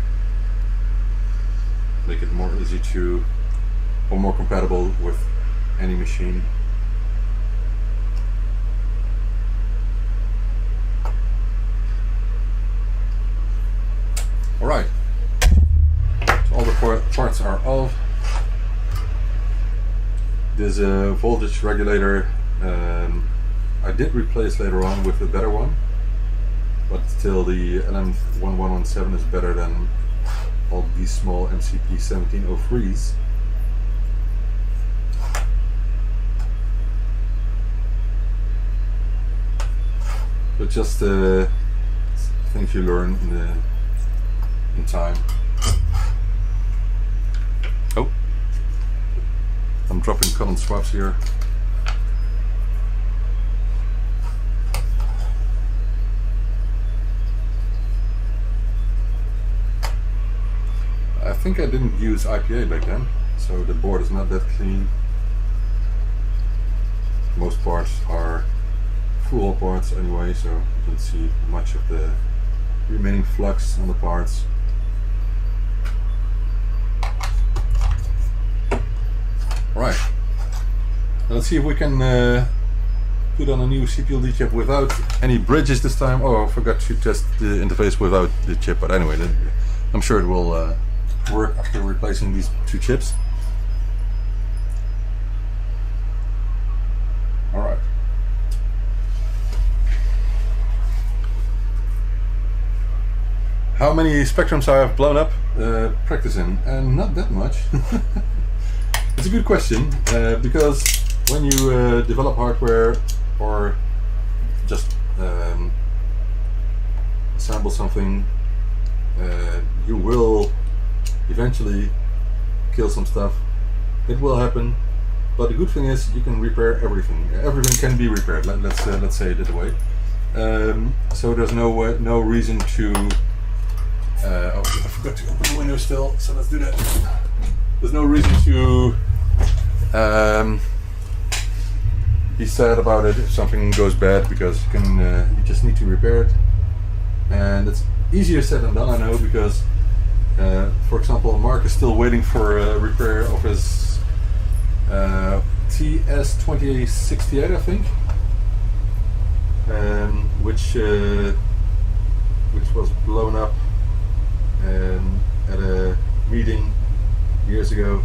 make it more easy to, or more compatible with any machine. Alright. All the parts are off. This voltage regulator I did replace later on with a better one, but still the LM1117 is better than all these small MCP 1703s. But just things you learn in time. Oh, I'm dropping cotton swabs here. I think I didn't use IPA back then, so the board is not that clean. Most parts are full parts anyway, so you don't see much of the remaining flux on the parts. Right, let's see if we can put on a new CPLD chip without any bridges this time. Oh, I forgot to test the interface without the chip, but anyway, I'm sure it will work after replacing these two chips. Alright. How many spectrums I have blown up practicing? And not that much. It's a good question, because when you develop hardware or just assemble something, you will eventually kill some stuff. It will happen, but the good thing is you can repair everything. Everything can be repaired. Let's say it that way. So there's no reason to. Oh, I forgot to open the window still, so let's do that. There's no reason to be sad about it if something goes bad, because you just need to repair it, and it's easier said than done, I know, because for example, Mark is still waiting for a repair of his TS2068, I think, which was blown up at a meeting years ago.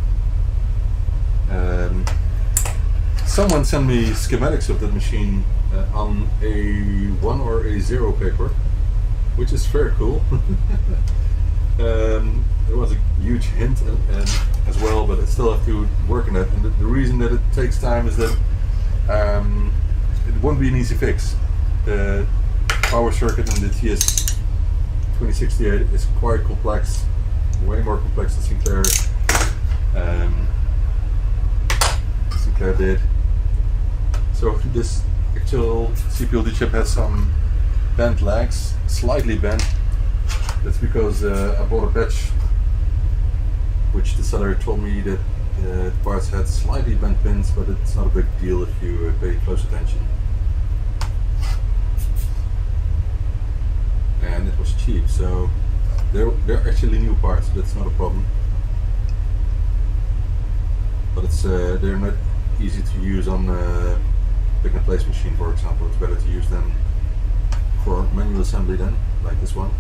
Someone sent me schematics of that machine on a 1 or a 0 paper, which is very cool. There was a huge hint as well, but I still have to work on that. And the reason that it takes time is that it won't be an easy fix. The power circuit in the TS2068 is quite complex, way more complex than Sinclair did. So this actual CPLD chip has some bent legs, slightly bent. That's because I bought a batch which the seller told me that The parts had slightly bent pins, but it's not a big deal if you pay close attention. And it was cheap, so they're actually new parts, so that's not a problem. But it's they're not easy to use on a pick and place machine, for example. It's better to use them for manual assembly then, like this one.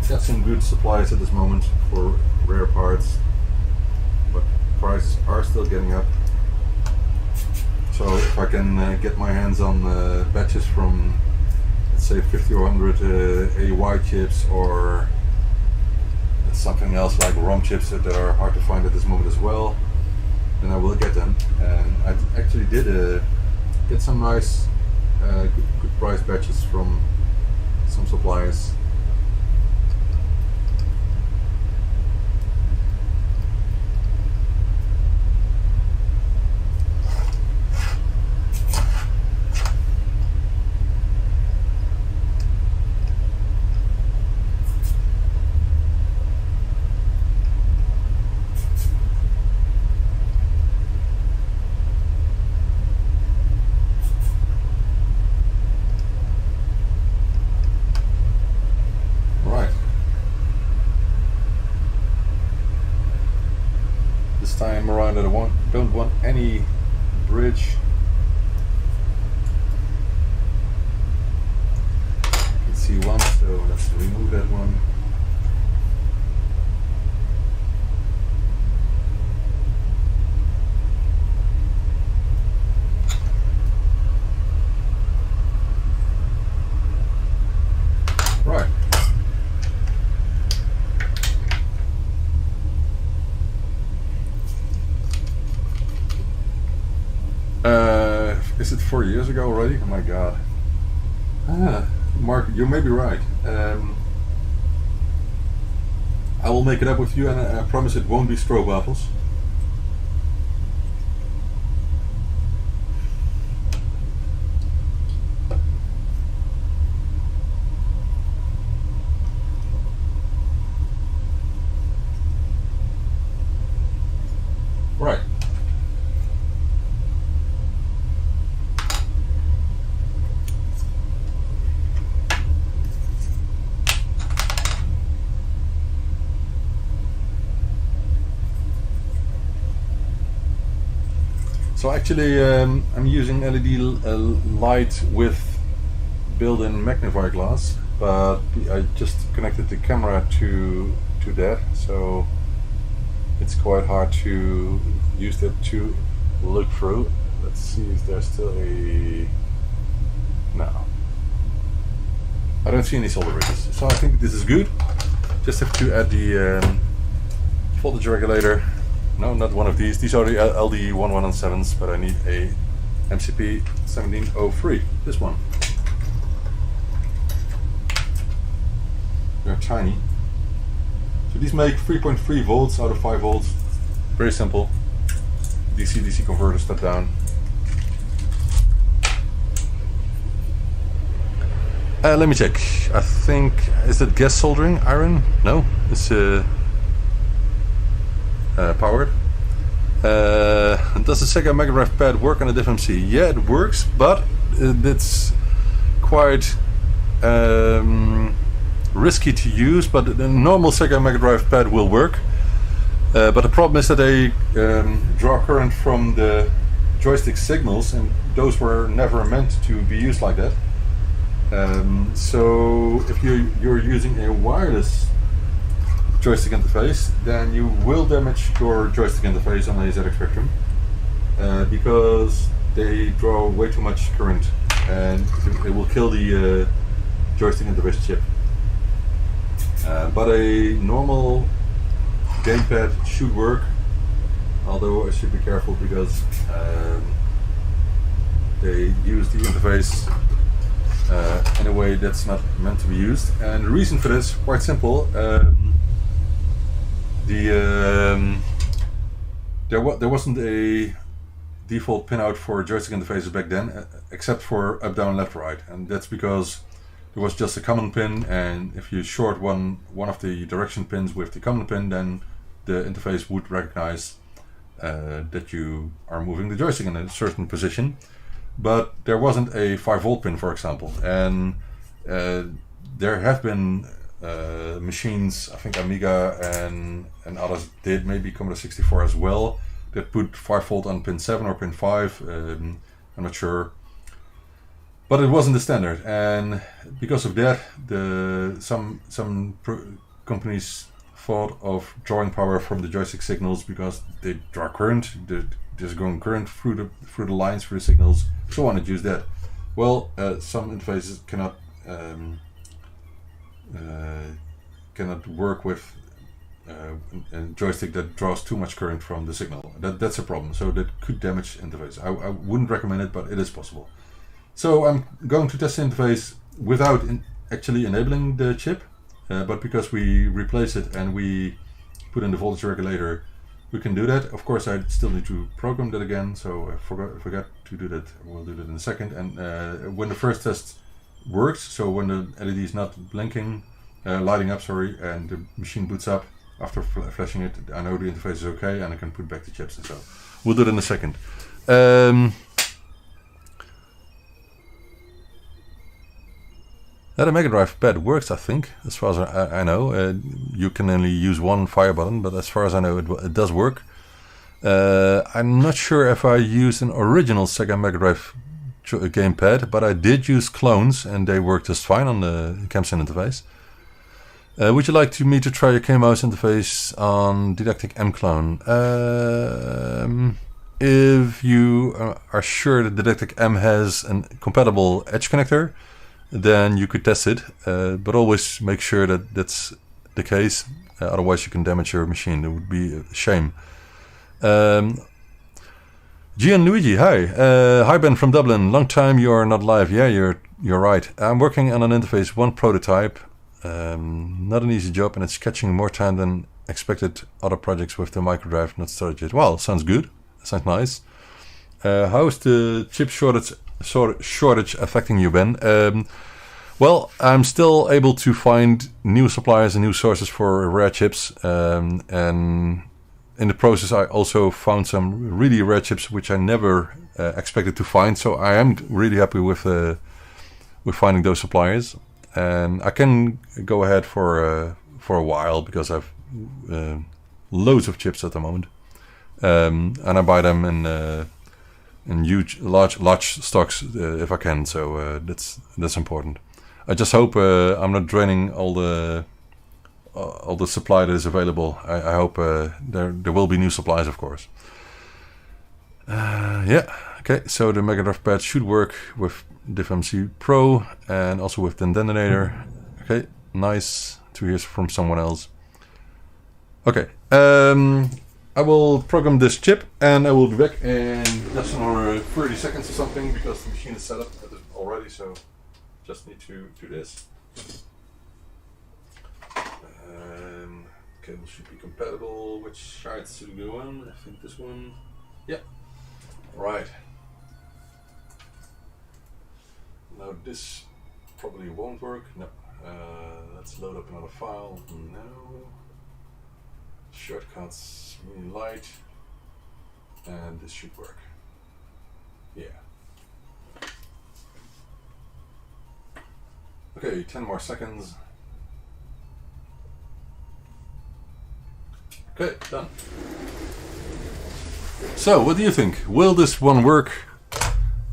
Got some good supplies at this moment for rare parts, but prices are still getting up. So if I can get my hands on batches from, let's say, 50 or 100 AY chips, or something else like ROM chips that are hard to find at this moment as well, then I will get them. And I actually did get some nice good price batches from some suppliers. Time around, I don't want any bridge. You can see one, so let's remove that one. Right. Is it 4 years ago already? Oh my god. Mark, you may be right. I will make it up with you, and I promise it won't be stroopwafels. Right. So actually I'm using LED light with built-in magnifier glass, but I just connected the camera to that, so it's quite hard to use that to look through. Let's see if there's still a... No. I don't see any solder ridges, so I think this is good. Just have to add the voltage regulator. No, not one of these. These are the LD1117s, but I need a MCP 1703. This one. They're tiny. So these make 3.3 volts out of 5 volts. Very simple. DC-DC converter step down. Let me check. I think, is that gas soldering iron? No, it's powered. Does the Sega Mega Drive pad work on a DiffMC? Yeah, it works, but it's quite risky to use. But the normal Sega Mega Drive pad will work. But the problem is that they draw current from the joystick signals, and those were never meant to be used like that. So if you're using a wireless joystick interface, then you will damage your joystick interface on a ZX Spectrum because they draw way too much current, and it will kill the joystick interface chip. But a normal gamepad should work, although I should be careful because they use the interface in a way that's not meant to be used. And the reason for this, quite simple. There wasn't a default pinout for joystick interfaces back then, except for up, down, left, right, and that's because there was just a common pin, and if you short one of the direction pins with the common pin, then the interface would recognize that you are moving the joystick in a certain position. But there wasn't a 5-volt pin, for example, and there have been machines, I think Amiga and others did, maybe Commodore 64 as well, that put 5-volt on pin 7 or pin 5, I'm not sure. But it wasn't the standard, and because of that, some companies thought of drawing power from the joystick signals because they draw current. There's going current through the lines, through the signals. So why not use that? Well, some interfaces cannot work with a joystick that draws too much current from the signal. That's a problem. So that could damage interface. I wouldn't recommend it, but it is possible. So I'm going to test the interface without actually enabling the chip, but because we replace it and we put in the voltage regulator, we can do that. Of course, I still need to program that again, so I forgot to do that. We'll do that in a second. And when the first test works, so when the LED is not blinking, lighting up, sorry, and the machine boots up after flashing it, I know the interface is okay, and I can put back the chips and so. We'll do it in a second. The Mega Drive pad works, I think, as far as I know. You can only use one fire button, but as far as I know, it does work. I'm not sure if I used an original Sega Mega Drive gamepad, but I did use clones, and they worked just fine on the CamSyn interface. Would you like me to try your K-Mouse interface on Didactic M clone? If you are sure that Didactic M has a compatible edge connector, then you could test it, but always make sure that that's the case, otherwise you can damage your machine. It would be a shame. Gianluigi, hi. Hi Ben from Dublin. Long time you are not live. Yeah, you're right. I'm working on an interface, one prototype. Not an easy job, and it's catching more time than expected other projects with the microdrive, not storage yet. Well, sounds good. Sounds nice. How is the chip shortage affecting you, Ben? Well, I'm still able to find new suppliers and new sources for rare chips, and in the process I also found some really rare chips which I never expected to find. So I am really happy with finding those suppliers, and I can go ahead for a while because I've loads of chips at the moment, and I buy them in huge, large stocks if I can. So that's important. I just hope I'm not draining all the supply that is available. I hope there will be new supplies, of course. Yeah. Okay. So the Mega Drive pad should work with DivMC Pro and also with the Detonator. Okay. Nice to hear from someone else. Okay. I will program this chip and I will be back in just another 30 seconds or something because the machine is set up already, so just need to do this. Cable should be compatible. Which side should we go on? I think this one. Yeah. Right. Now this probably won't work. No. Let's load up another file now. Shortcuts really light, and this should work. Yeah. Okay, 10 more seconds. Okay, done. So, what do you think? Will this one work,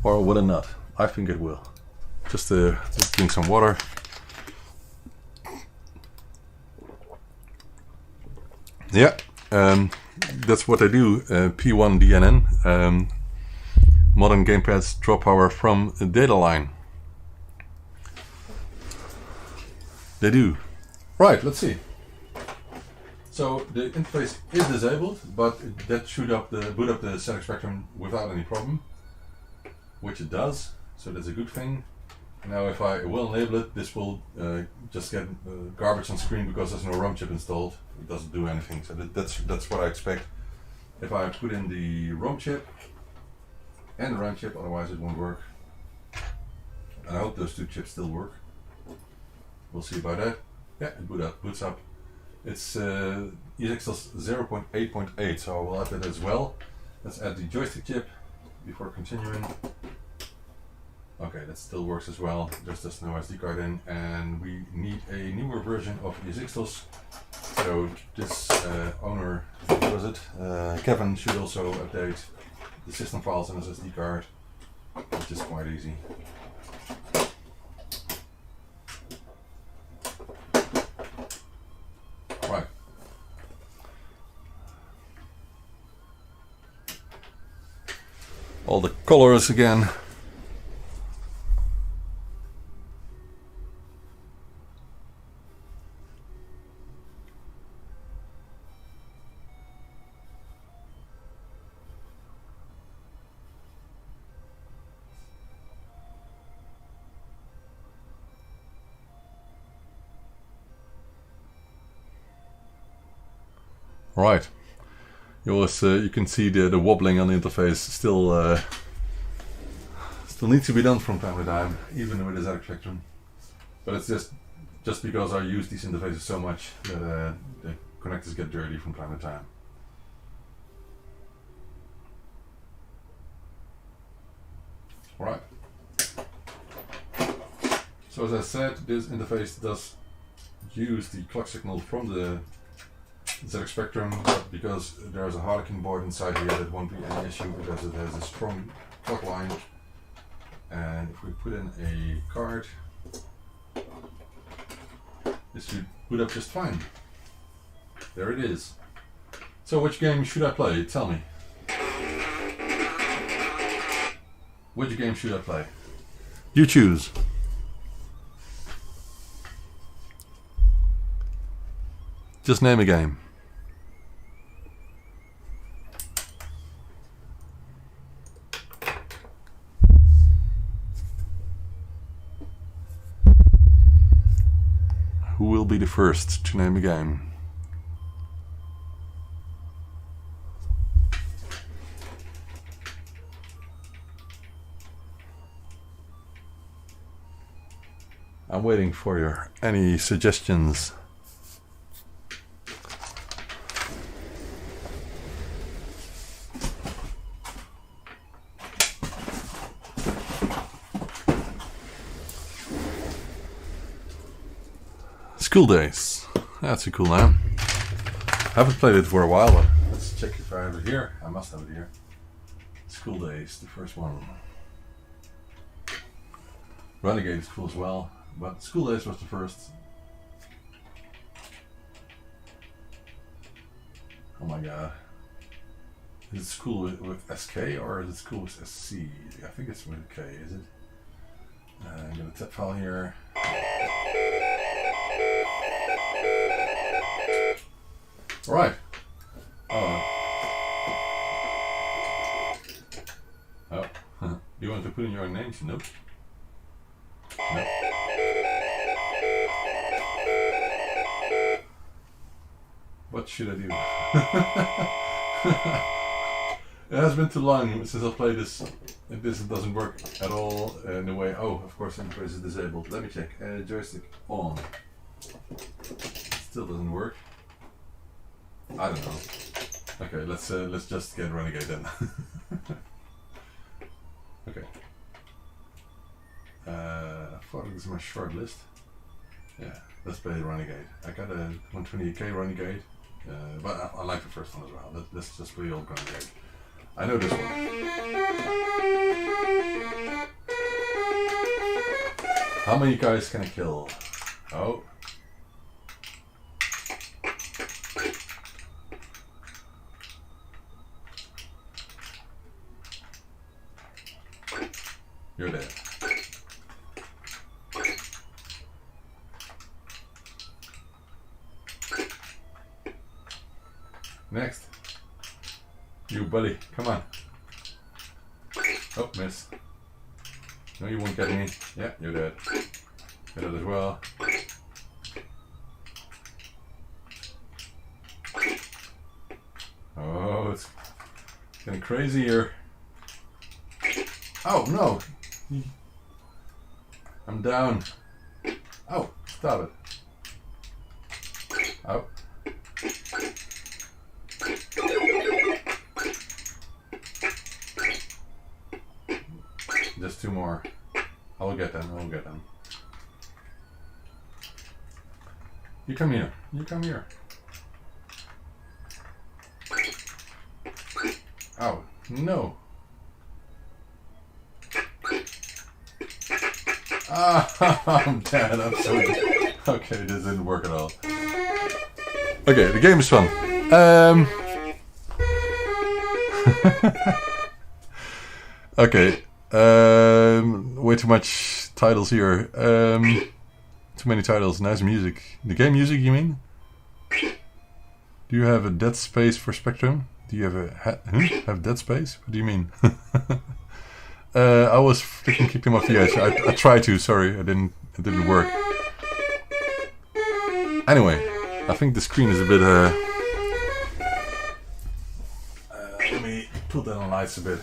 or will it not? I think it will. Just drink some water. Yeah, that's what I do. P1 DNN. Modern gamepads draw power from a data line. They do. Right, let's see. So the interface is disabled, but that should boot up the ZX Spectrum without any problem, which it does. So that's a good thing. Now, if I will enable it, this will just get garbage on screen because there's no ROM chip installed. It doesn't do anything. So that's what I expect. If I put in the ROM chip and the RAM chip, otherwise it won't work. And I hope those two chips still work. We'll see about that. Yeah, it boots up. It's EXXL's 0.8.8, so we'll add that as well. Let's add the joystick chip before continuing. Okay, that still works as well, just there's no SD card in, and we need a newer version of EXXL's. So this owner, what was it? Kevin should also update the system files on his SD card, which is quite easy. Right. All the colors again. Right. You can see the wobbling on the interface still needs to be done from time to time, even with the ZX Spectrum. But it's just because I use these interfaces so much that the connectors get dirty from time to time. Right. So as I said, this interface does use the clock signal from the ZX Spectrum, but because there's a Harlequin board inside here, that won't be any issue because it has a strong clock line. And if we put in a card, this should boot up just fine. There it is. So which game should I play? Tell me. Which game should I play? You choose. Just name a game. Who will be the first to name a game? I'm waiting for any suggestions. School Days. That's a cool name. I haven't played it for a while, but let's check if I have it here. I must have it here. School Days, the first one. Renegade is cool as well, but School Days was the first. Oh my god. Is it school with SK or is it school with SC? I think it's with K, is it? I'm gonna tap file here. Right. Oh. You want to put in your own names? Nope. No. What should I do? It has been too long since I played this. If this doesn't work at all in the way. Oh, of course, interface is disabled. Let me check. Joystick on. Still doesn't work. I don't know. Okay, let's just get Renegade then. Okay. I thought it was my short list. Yeah, let's play Renegade. I got a 128K Renegade, but I like the first one as well. Let's just play old Renegade. I know this one. How many guys can I kill? Oh. You're dead. Next. You buddy, come on. Oh, miss. No, you won't get me. Yeah, you're dead. Get it as well. Oh, it's getting crazy here. Oh no! I'm down. Oh, Stop it. Oh. Just 2 more. I will get them. I will get them. You come here. You come here. Oh, no. Ah, I'm dead. I'm so dead. Okay, this didn't work at all. Okay, the game is fun. Okay. Way too much titles here. Too many titles. Nice music. The game music, you mean? Do you have a dead space for Spectrum? Do you have a have dead space? What do you mean? I was freaking kicked him off the edge. I tried to. Sorry, it didn't work. Anyway, I think the screen is a bit. Let me put down the lights a bit.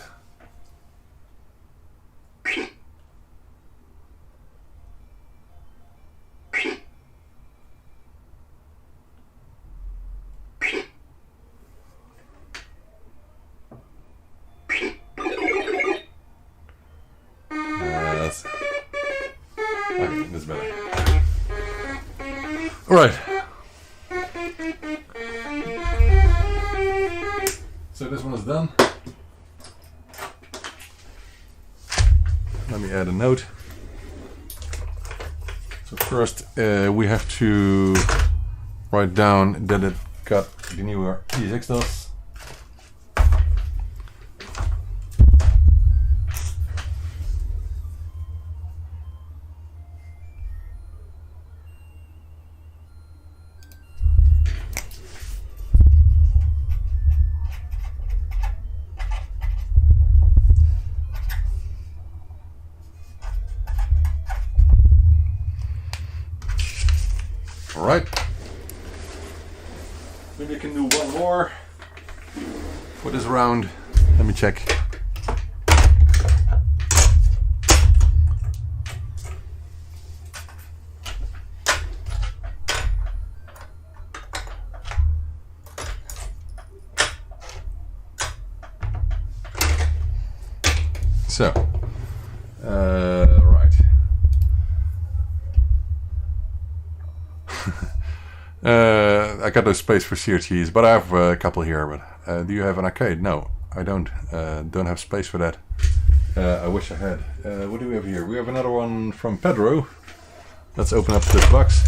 Okay, that's better. Alright. So this one is done. Let me add a note. So first we have to write down that it got the newer ESX DOS. Alright. Maybe I can do one more for this round. Let me check. So, right. I got no space for CRTs, but I have a couple here. But do you have an arcade? No, I don't. Don't have space for that. I wish I had. What do we have here? We have another one from Pedro. Let's open up this box.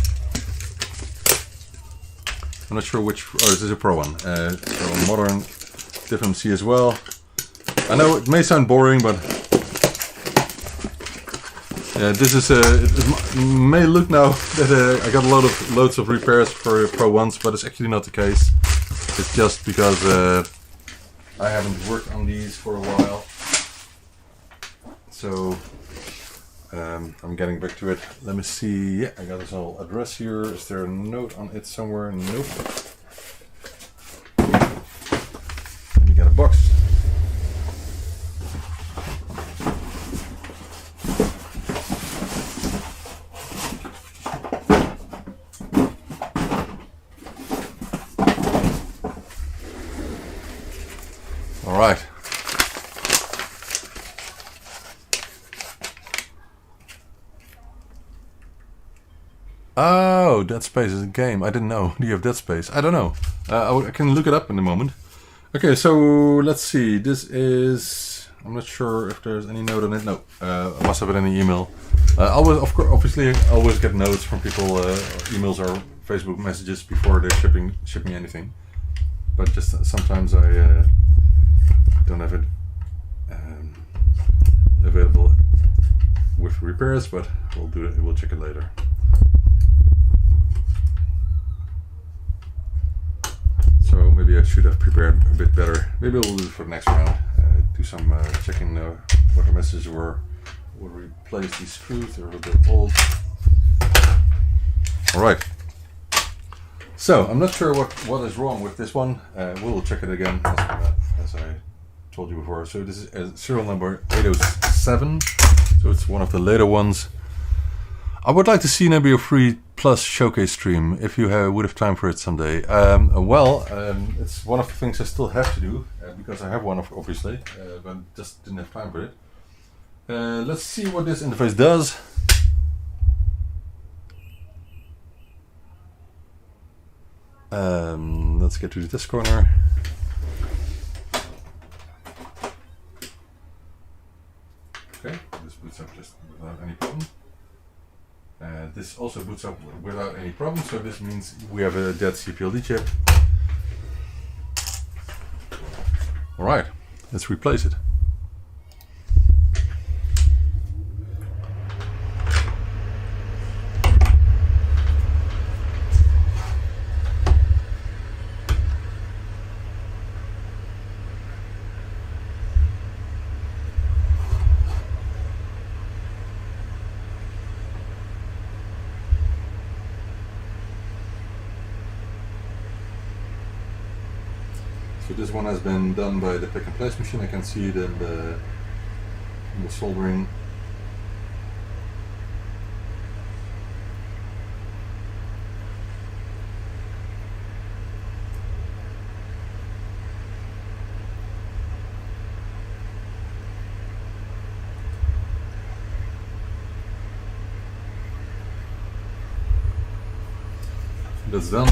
I'm not sure which. Oh, this is a Pro one. So modern, diff MC as well. I know it may sound boring, but yeah, this is it may look now that I got loads of repairs for Pro ones, but it's actually not the case. It's just because I haven't worked on these for a while, so I'm getting back to it. Let me see. Yeah, I got this whole address here. Is there a note on it somewhere? Nope. Let me get a box. Alright. Oh, Dead Space is a game. I didn't know. Do you have Dead Space? I don't know. I can look it up in a moment. Okay, so let's see. This is... I'm not sure if there's any note on it. No, I must have it in the email. Obviously, I always get notes from people, emails or Facebook messages before they're shipping me anything. But just sometimes I don't have it available with repairs, but we'll do it. We'll check it later. So maybe I should have prepared a bit better. Maybe we'll do it for the next round. Do some checking what the messages were. We'll replace these screws. They're a little bit old. All right. So I'm not sure what is wrong with this one. We'll check it again as I told you before. So this is serial number 807. So it's one of the later ones. I would like to see maybe a free Plus showcase stream, if you would have time for it someday. It's one of the things I still have to do, because I have one, obviously, but just didn't have time for it. Let's see what this interface does. Let's get to this corner. Okay, this boots up just without any problem. This also boots up without any problem, so this means we have a dead CPLD chip. Alright, let's replace it. So this one has been done by the pick and place machine. I can see it in the soldering. That's done.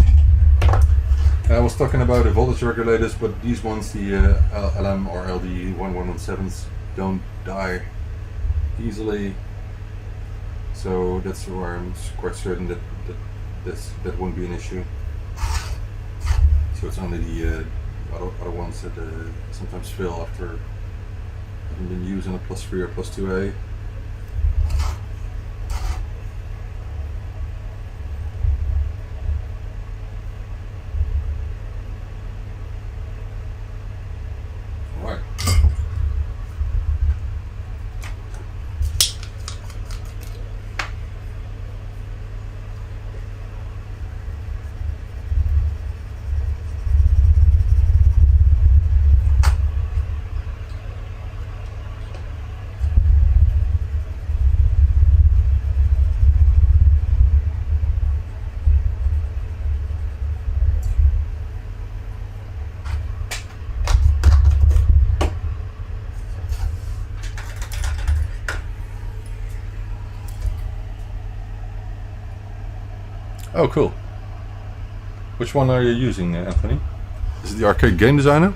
I was talking about the voltage regulators, but these ones, the LM or LD 1117s, don't die easily. So that's where I'm quite certain that won't be an issue. So it's only the other ones that sometimes fail after having been used in a +3 or +2A. Oh, cool. Which one are you using, Anthony? Is it the arcade game designer?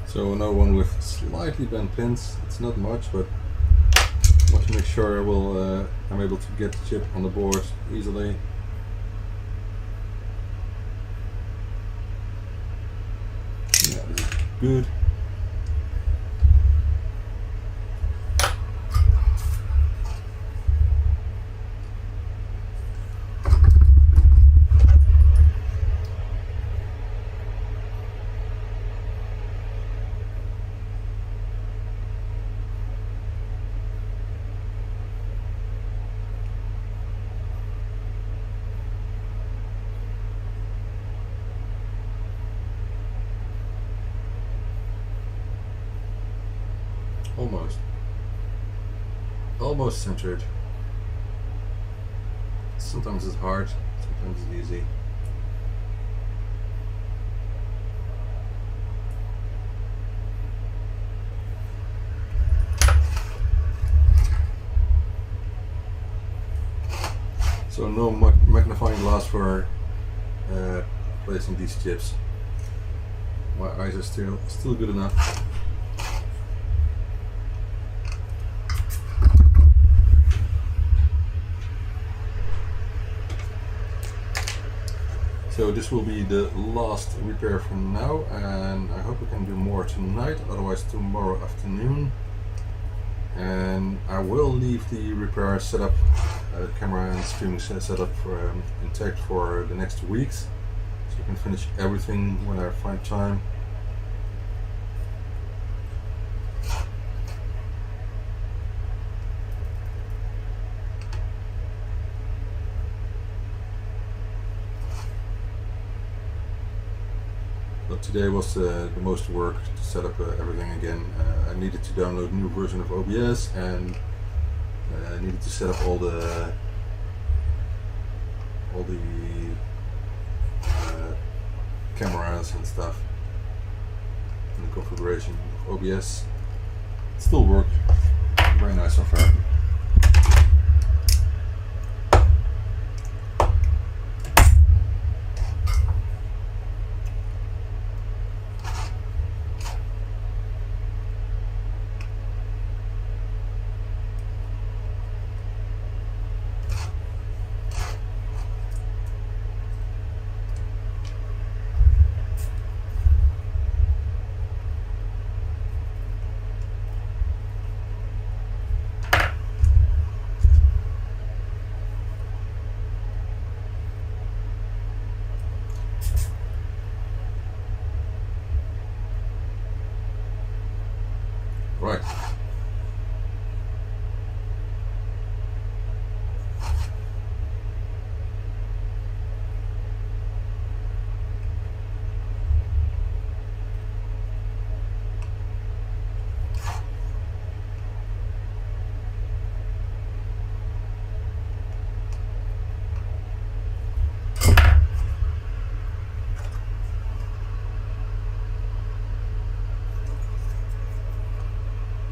So another one with slightly bent pins. It's not much, but I want to make sure I'm able to get the chip on the board easily. Yeah, this is good. Almost centered. Sometimes it's hard, sometimes it's easy. So no magnifying glass for placing these chips. My eyes are still good enough. So this will be the last repair for now, and I hope we can do more tonight, otherwise tomorrow afternoon. And I will leave the repair setup camera and streaming setup intact for the next 2 weeks, so I can finish everything when I find time. But today was the most work to set up everything again. I needed to download a new version of OBS, and I needed to set up all the cameras and stuff, and the configuration of OBS. It still worked. Very nice software. Right.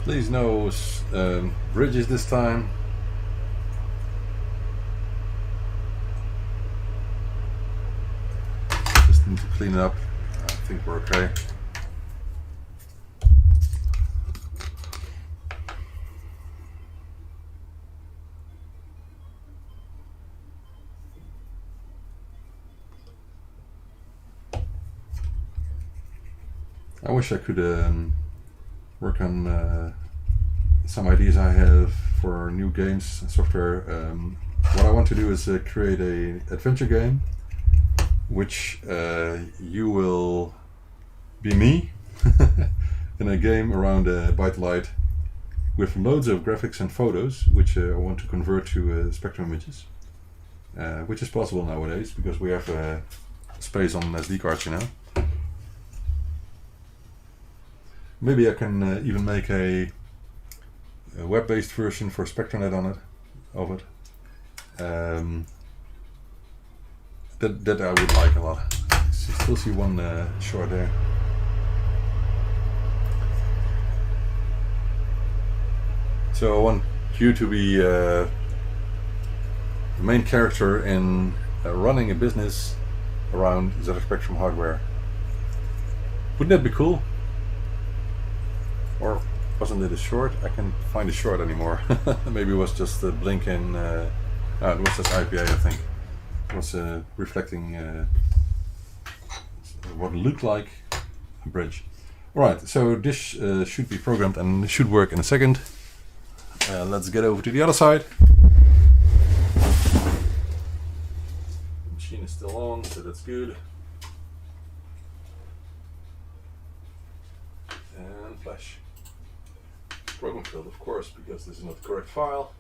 Please no bridges this time. Just need to clean it up. I think we're okay. I wish I could work on some ideas I have for new games and software. What I want to do is create an adventure game, which you will be me in a game around ByteDelight with loads of graphics and photos, which I want to convert to Spectrum images, which is possible nowadays because we have space on SD cards, you know. Maybe I can even make a web-based version for SpectraNet of it. That I would like a lot. Still see one short there. So I want you to be the main character in running a business around ZX Spectrum hardware. Wouldn't that be cool? Or wasn't it a short? I can't find a short anymore. Maybe it was just blinking. It was just IPA, I think. It was reflecting what it looked like a bridge. Alright, so this should be programmed and should work in a second. Let's get over to the other side. The machine is still on, so that's good. And flash. Program failed, of course, because this is not the correct file.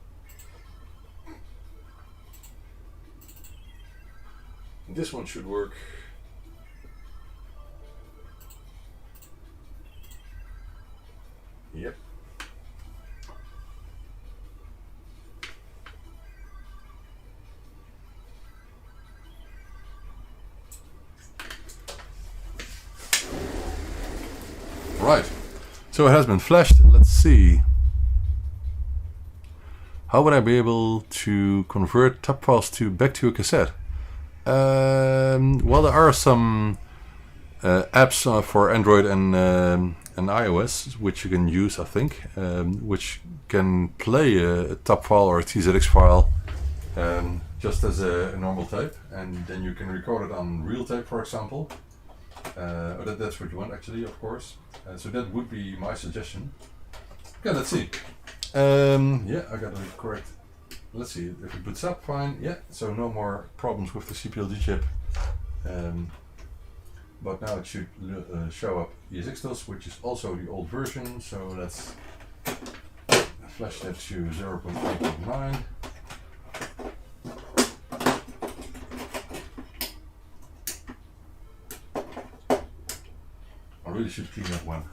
This one should work. Yep. Right. So it has been flashed. Let's see. How would I be able to convert tab files back to a cassette? Well, there are some apps for Android and iOS which you can use, I think, which can play a tab file or a TZX file just as a normal tape, and then you can record it on real tape, for example. That's what you want, actually, of course. So that would be my suggestion. Okay, let's see. Yeah, I got the correct let's see if it boots up fine. Yeah, so no more problems with the CPLD chip. But now it should show up ESXtos, which is also the old version. So let's flash that to 0.8.9. I really should clean that one.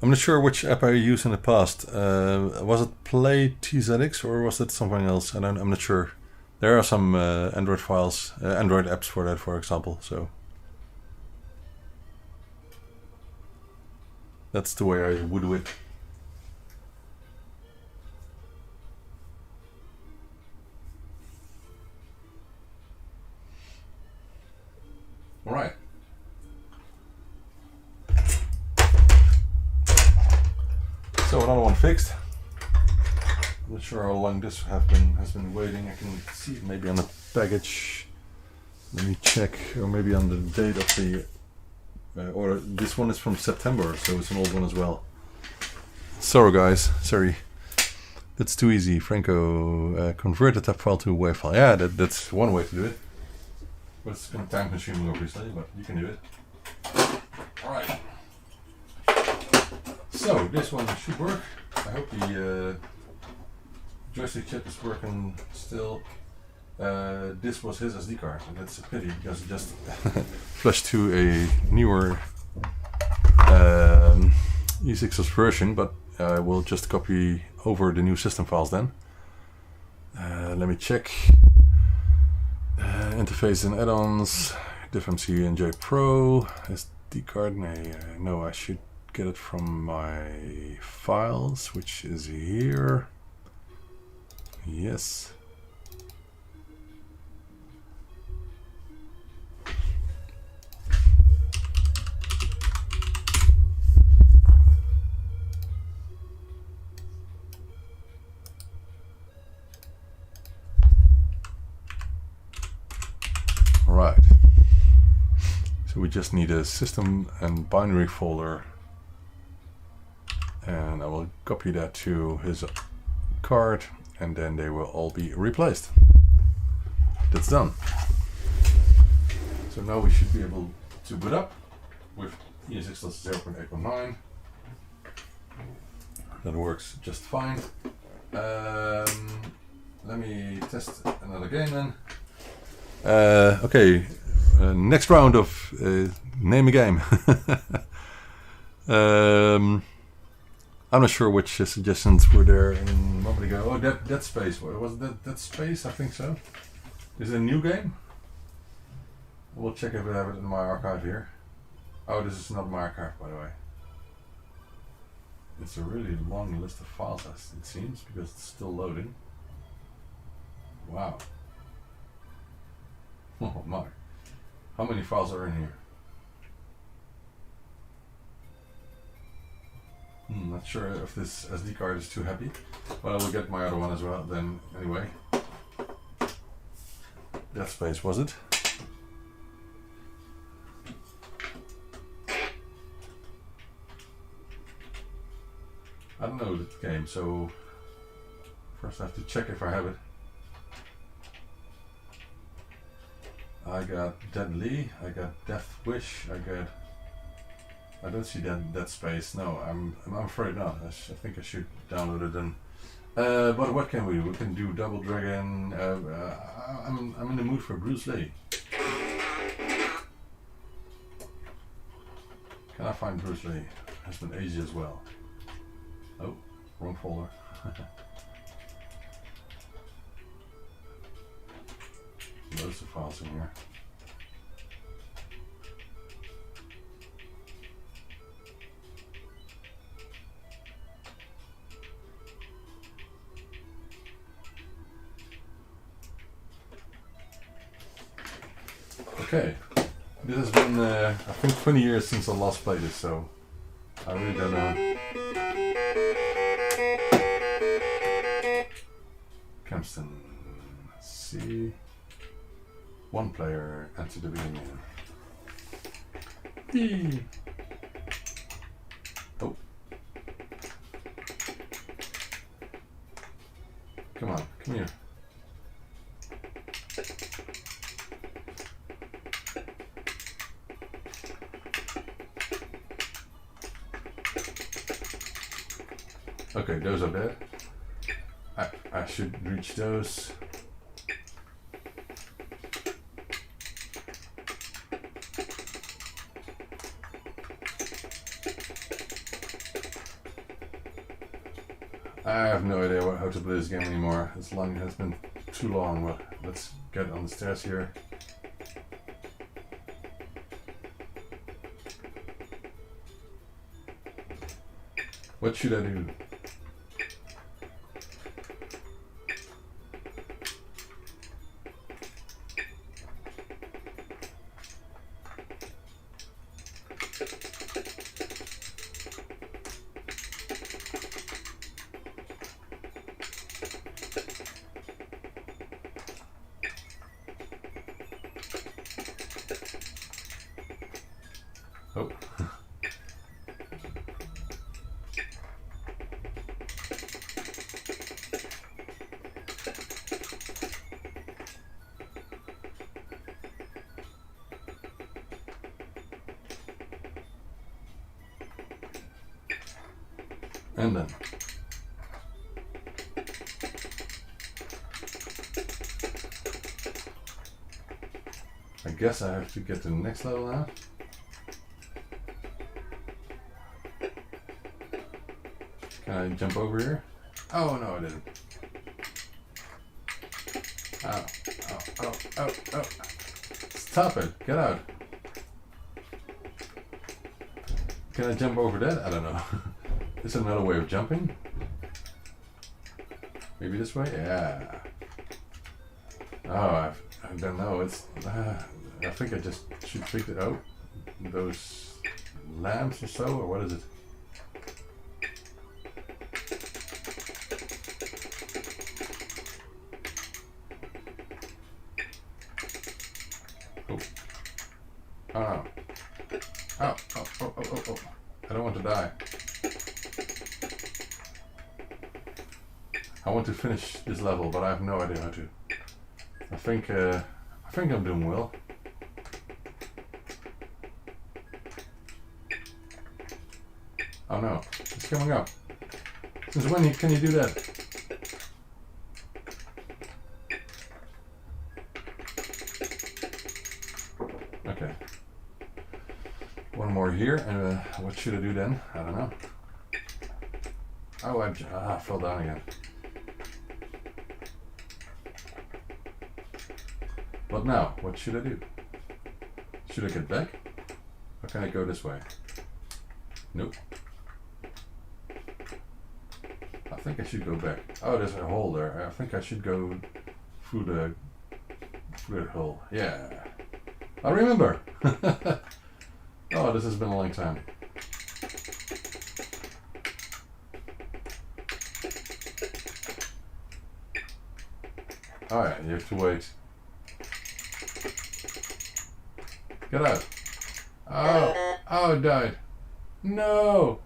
I'm not sure which app I used in the past. Was it Play TZX or was it something else? And I'm not sure. There are some Android files, Android apps for that, for example. So that's the way I would do it. All right. So another one fixed. I'm not sure how long this has been waiting. I can see it maybe on the package. Let me check, or maybe on the date of the order. This one is from September, so it's an old one as well. Sorry guys, sorry. That's too easy. Franco, convert the tab file to a WAV file. Yeah, that's one way to do it. But it's kind of time consuming obviously, but you can do it. Alright. So this one should work. I hope the joystick chip is working still. This was his SD card, and that's a pity because it just flashed to a newer E6 version, but I will just copy over the new system files then. Let me check. Interface and add-ons, DivMC and J Pro, SD card. No, I should get it from my files, which is here. Yes. Right. So we just need a system and binary folder. And I will copy that to his card, and then they will all be replaced. That's done. So now we should be able to boot up with ESX 0.8.9. That works just fine. Let me test another game then. Okay, next round of name a game. I'm not sure which suggestions were there a moment ago. Oh, Dead Space. Was it Dead Space? I think so. Is it a new game? We'll check if I have it in my archive here. Oh, this is not my archive, by the way. It's a really long list of files, it seems, because it's still loading. Wow. Oh my. How many files are in here? Not sure if this SD card is too happy, but I will get my other one as well then anyway. Dead Space, was it? I don't know the game, so first I have to check if I have it. I got Deadly, I got Death Wish, I don't see Dead Space. No, I'm afraid not. I think I should download it then. But what can we do? We can do Double Dragon. I'm in the mood for Bruce Lee. Can I find Bruce Lee? Has been ages as well. Oh, wrong folder. Loads of files in here. Okay, this has been I think 20 years since I last played this, so I really don't know. Kempston, let's see. One player enter the beginning. Whee! Oh. Come on, come here. Okay, those are dead. I should reach those. I have no idea how to play this game anymore. It has been too long, but let's get on the stairs here. What should I do? Oh. And then. I guess I have to get to the next level now. Can I jump over here? Oh no, I didn't. Oh, oh, oh, oh, oh. Stop it, get out. Can I jump over that? I don't know. Is there another way of jumping? Maybe this way? Yeah. Oh, I don't know. It's. I think I just should fix it out. Those lamps or so, or what is it? Oh. Oh no. Oh, oh, oh, oh, oh, oh. I don't want to die. I want to finish this level, but I have no idea how to. I think I'm doing well. Oh no, it's coming up. Since when can you do that? Okay. One more here, and what should I do then? I don't know. Oh, I fell down again. But now, what should I do? Should I get back? Or can I go this way? Nope. I think I should go back. Oh, there's a hole there. I think I should go through the hole. Yeah. I remember! Oh, this has been a long time. Oh yeah, you have to wait. Get out. Oh, oh, it died. No!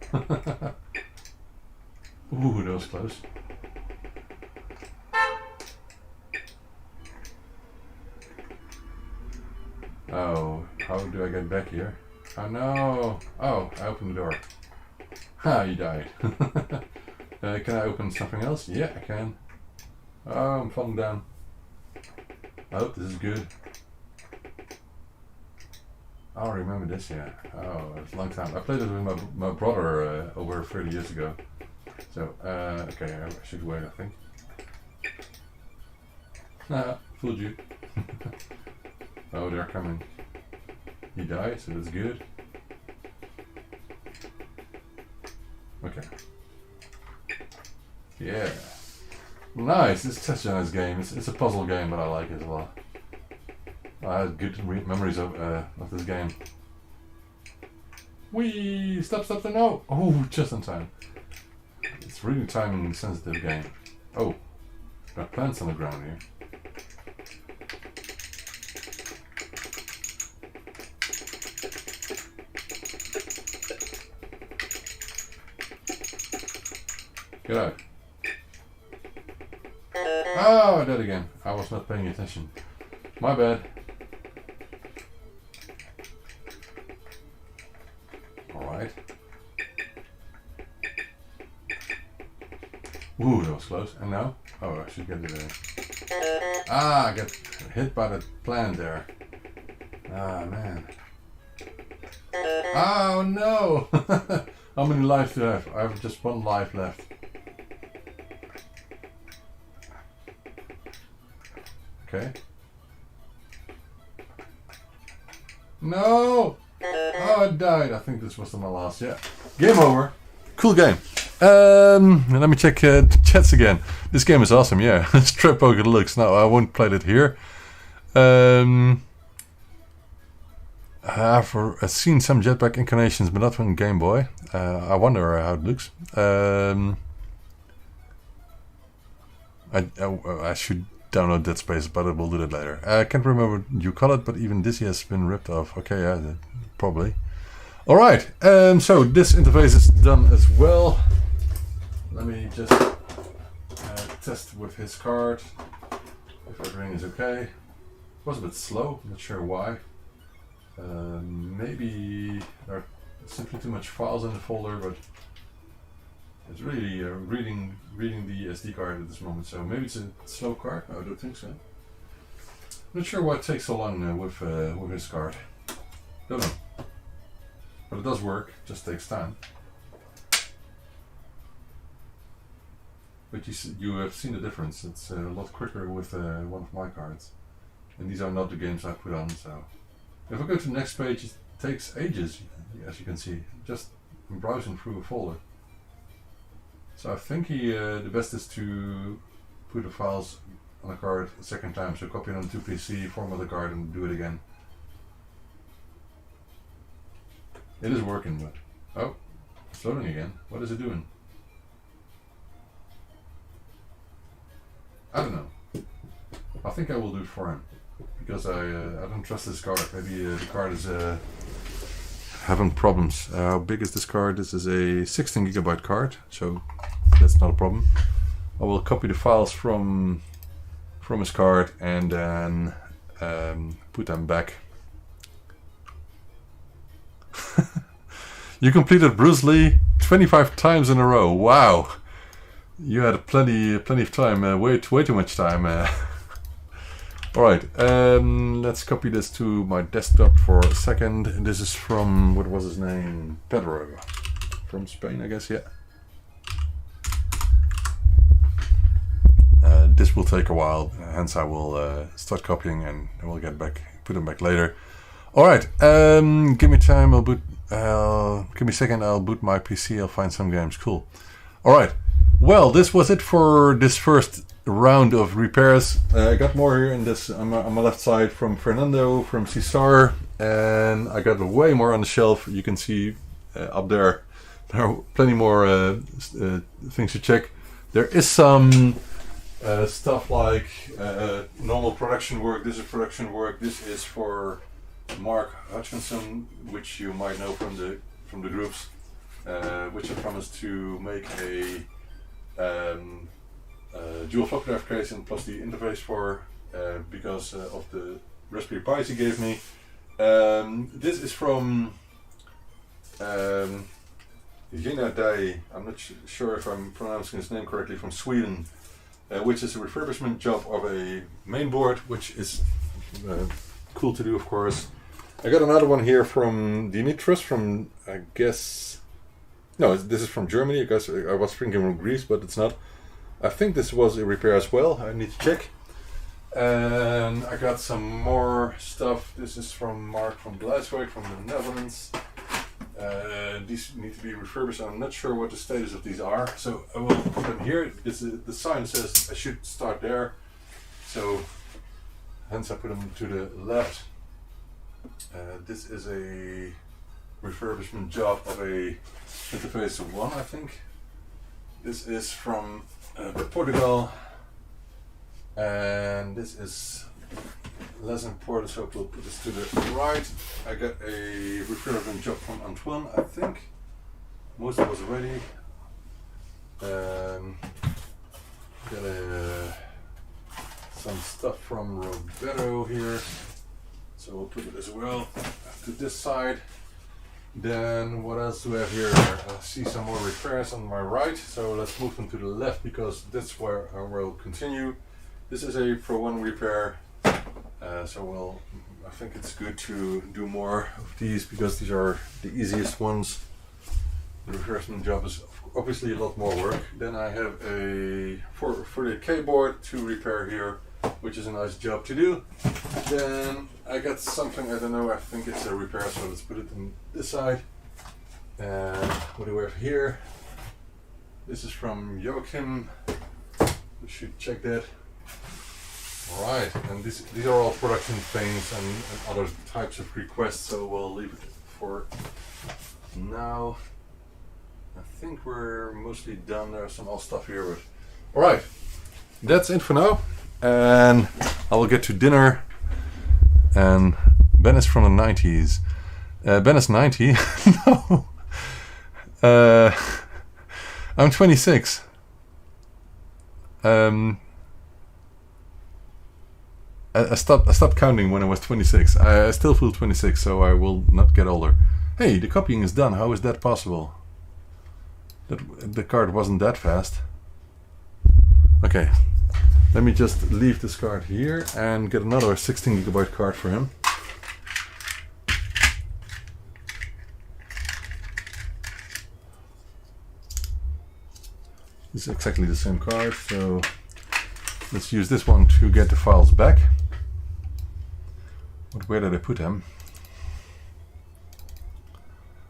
Ooh, that was close. Oh, how do I get back here? Oh no! Oh, I opened the door. Ha, you died. Can I open something else? Yeah, I can. Oh, I'm falling down. I hope this is good. Oh, I remember this, yeah. Oh, it's a long time. I played it with my brother over 30 years ago. So, okay, I should wait, I think. Ah, fooled you. Oh, they're coming. He died, so that's good. Okay. Yeah. Nice, it's such a nice game. It's a puzzle game, but I like it a lot. I had good memories of this game. Whee! Stop, no! Oh, just in time. It's really time sensitive game. Oh, got plants on the ground here. Get out. Oh, I did again. I was not paying attention. My bad. Alright. Ooh, that was close. And now? Oh, I should get it in. Ah, I got hit by the plant there. Ah, man. Oh, no! How many lives do I have? I have just one life left. Okay. No! Oh, I died. I think this was my last. Yeah. Game over. Cool game. Let me check chats again. This game is awesome. Yeah. Strip poker looks. No, I won't play it here. I've seen some jetpack incarnations, but not on Game Boy. I wonder how it looks. I should download Dead Space, but I will do that later. I can't remember what you call it, but even this has been ripped off. Okay, yeah, probably. Alright, so this interface is done as well. Let me just test with his card if everything is okay. It was a bit slow, not sure why. Maybe there are simply too much files in the folder, but it's really reading the SD card at this moment, so maybe it's a slow card. No, I don't think so. Not sure why it takes so long with his card. Don't know. But it does work, just takes time. But you have seen the difference. It's a lot quicker with one of my cards. And these are not the games I put on, so. If I go to the next page, it takes ages, as you can see, just browsing through a folder. So I think the best is to put the files on a card a second time, so copy it onto PC, format the card and do it again. It is working, but oh, it's loading again. What is it doing? I don't know. I think I will do it for him because I don't trust this card. Maybe the card is having problems. How big is this card? This is a 16 gigabyte card, so that's not a problem. I will copy the files from his card and then put them back. You completed Bruce Lee 25 times in a row. Wow, you had plenty of time. Way too much time. All right, let's copy this to my desktop for a second. This is from, what was his name? Pedro, from Spain, I guess. Yeah. This will take a while, hence I will start copying and we'll get back, put them back later. All right, give me time. Give me a second. I'll boot my PC. I'll find some games. Cool. All right. Well, this was it for this first round of repairs. I got more here in this on my left side from Fernando, from Cesar, and I got way more on the shelf. You can see up there. There are plenty more things to check. There is some stuff like normal production work. This is production work. This is for Mark Hutchinson, which you might know from the groups, which I promised to make a dual floppy drive case and plus the interface for because of the Raspberry Pis he gave me. This is from Jena Dai, I'm not sure if I'm pronouncing his name correctly, from Sweden, which is a refurbishment job of a mainboard, which is cool to do, of course. I got another one here from Dimitris from, I guess, no, this is from Germany. I guess I was thinking from Greece, but it's not. I think this was a repair as well. I need to check. And I got some more stuff. This is from Mark from Glasgow, from the Netherlands. These need to be refurbished. I'm not sure what the status of these are, so I will put them here. The sign says I should start there, so hence I put them to the left. This is a refurbishment job of a interface 1, I think. This is from Portugal, and this is less important, so we'll put this to the right. I got a refurbishment job from Antoine, I think. Most of it was ready. Got some stuff from Roberto here, so we'll put it as well to this side. Then what else do we have here? I see some more repairs on my right, so let's move them to the left because that's where I will continue. This is a Pro 1 repair, so I think it's good to do more of these because these are the easiest ones. The refurbishment job is obviously a lot more work. Then I have a 48K board to repair here, which is a nice job to do. Then I got something, I don't know, I think it's a repair, so let's put it on this side. And what do we have here? This is from Joachim. We should check that. Alright, and these are all production things and other types of requests, so we'll leave it for now. I think we're mostly done. There's some old stuff here, but alright, that's it for now. And I will get to dinner. And Ben is from the 90s. Ben is 90. No. I'm 26. I stopped counting when I was 26. I still feel 26, so I will not get older. Hey, the copying is done. How is that possible? The card wasn't that fast. Okay, let me just leave this card here and get another 16GB card for him. It's exactly the same card, so let's use this one to get the files back. But where did I put them?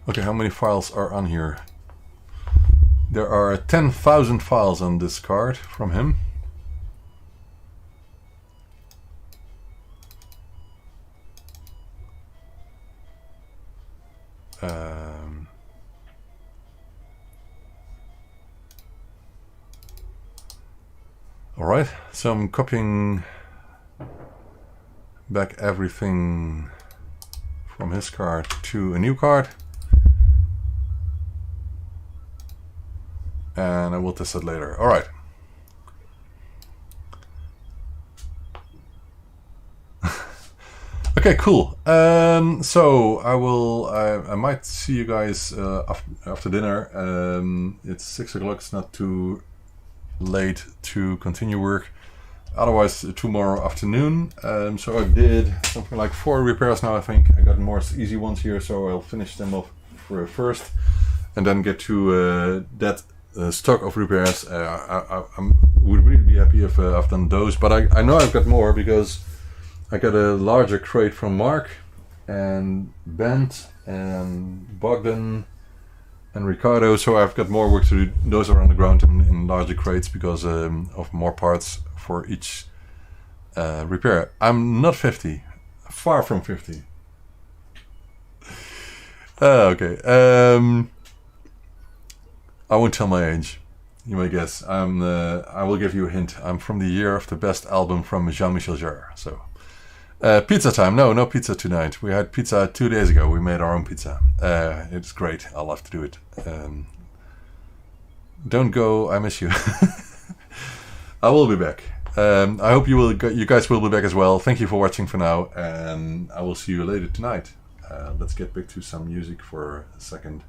Okay, how many files are on here? There are 10,000 files on this card from him. Alright, so I'm copying back everything from his card to a new card. And I will test it later. Alright. Okay, cool. So I might see you guys after dinner. It's 6 o'clock, it's not too late to continue work. Otherwise tomorrow afternoon. So I did something like 4 repairs now, I think. I got more easy ones here, so I'll finish them off first and then get to that stock of repairs. I would really be happy if I've done those, but I know I've got more because I got a larger crate from Mark and Bent and Bogdan and Ricardo, so I've got more work to do. Those are on the ground in larger crates because of more parts for each repair. I'm not 50, far from 50. Okay, I won't tell my age. You may guess. I will give you a hint. I'm from the year of the best album from Jean-Michel Jarre. So, pizza time. No pizza tonight. We had pizza 2 days ago. We made our own pizza. It's great. I'll have to do it. Don't go. I miss you. I will be back. I hope you guys will be back as well. Thank you for watching for now, and I will see you later tonight. Let's get back to some music for a second.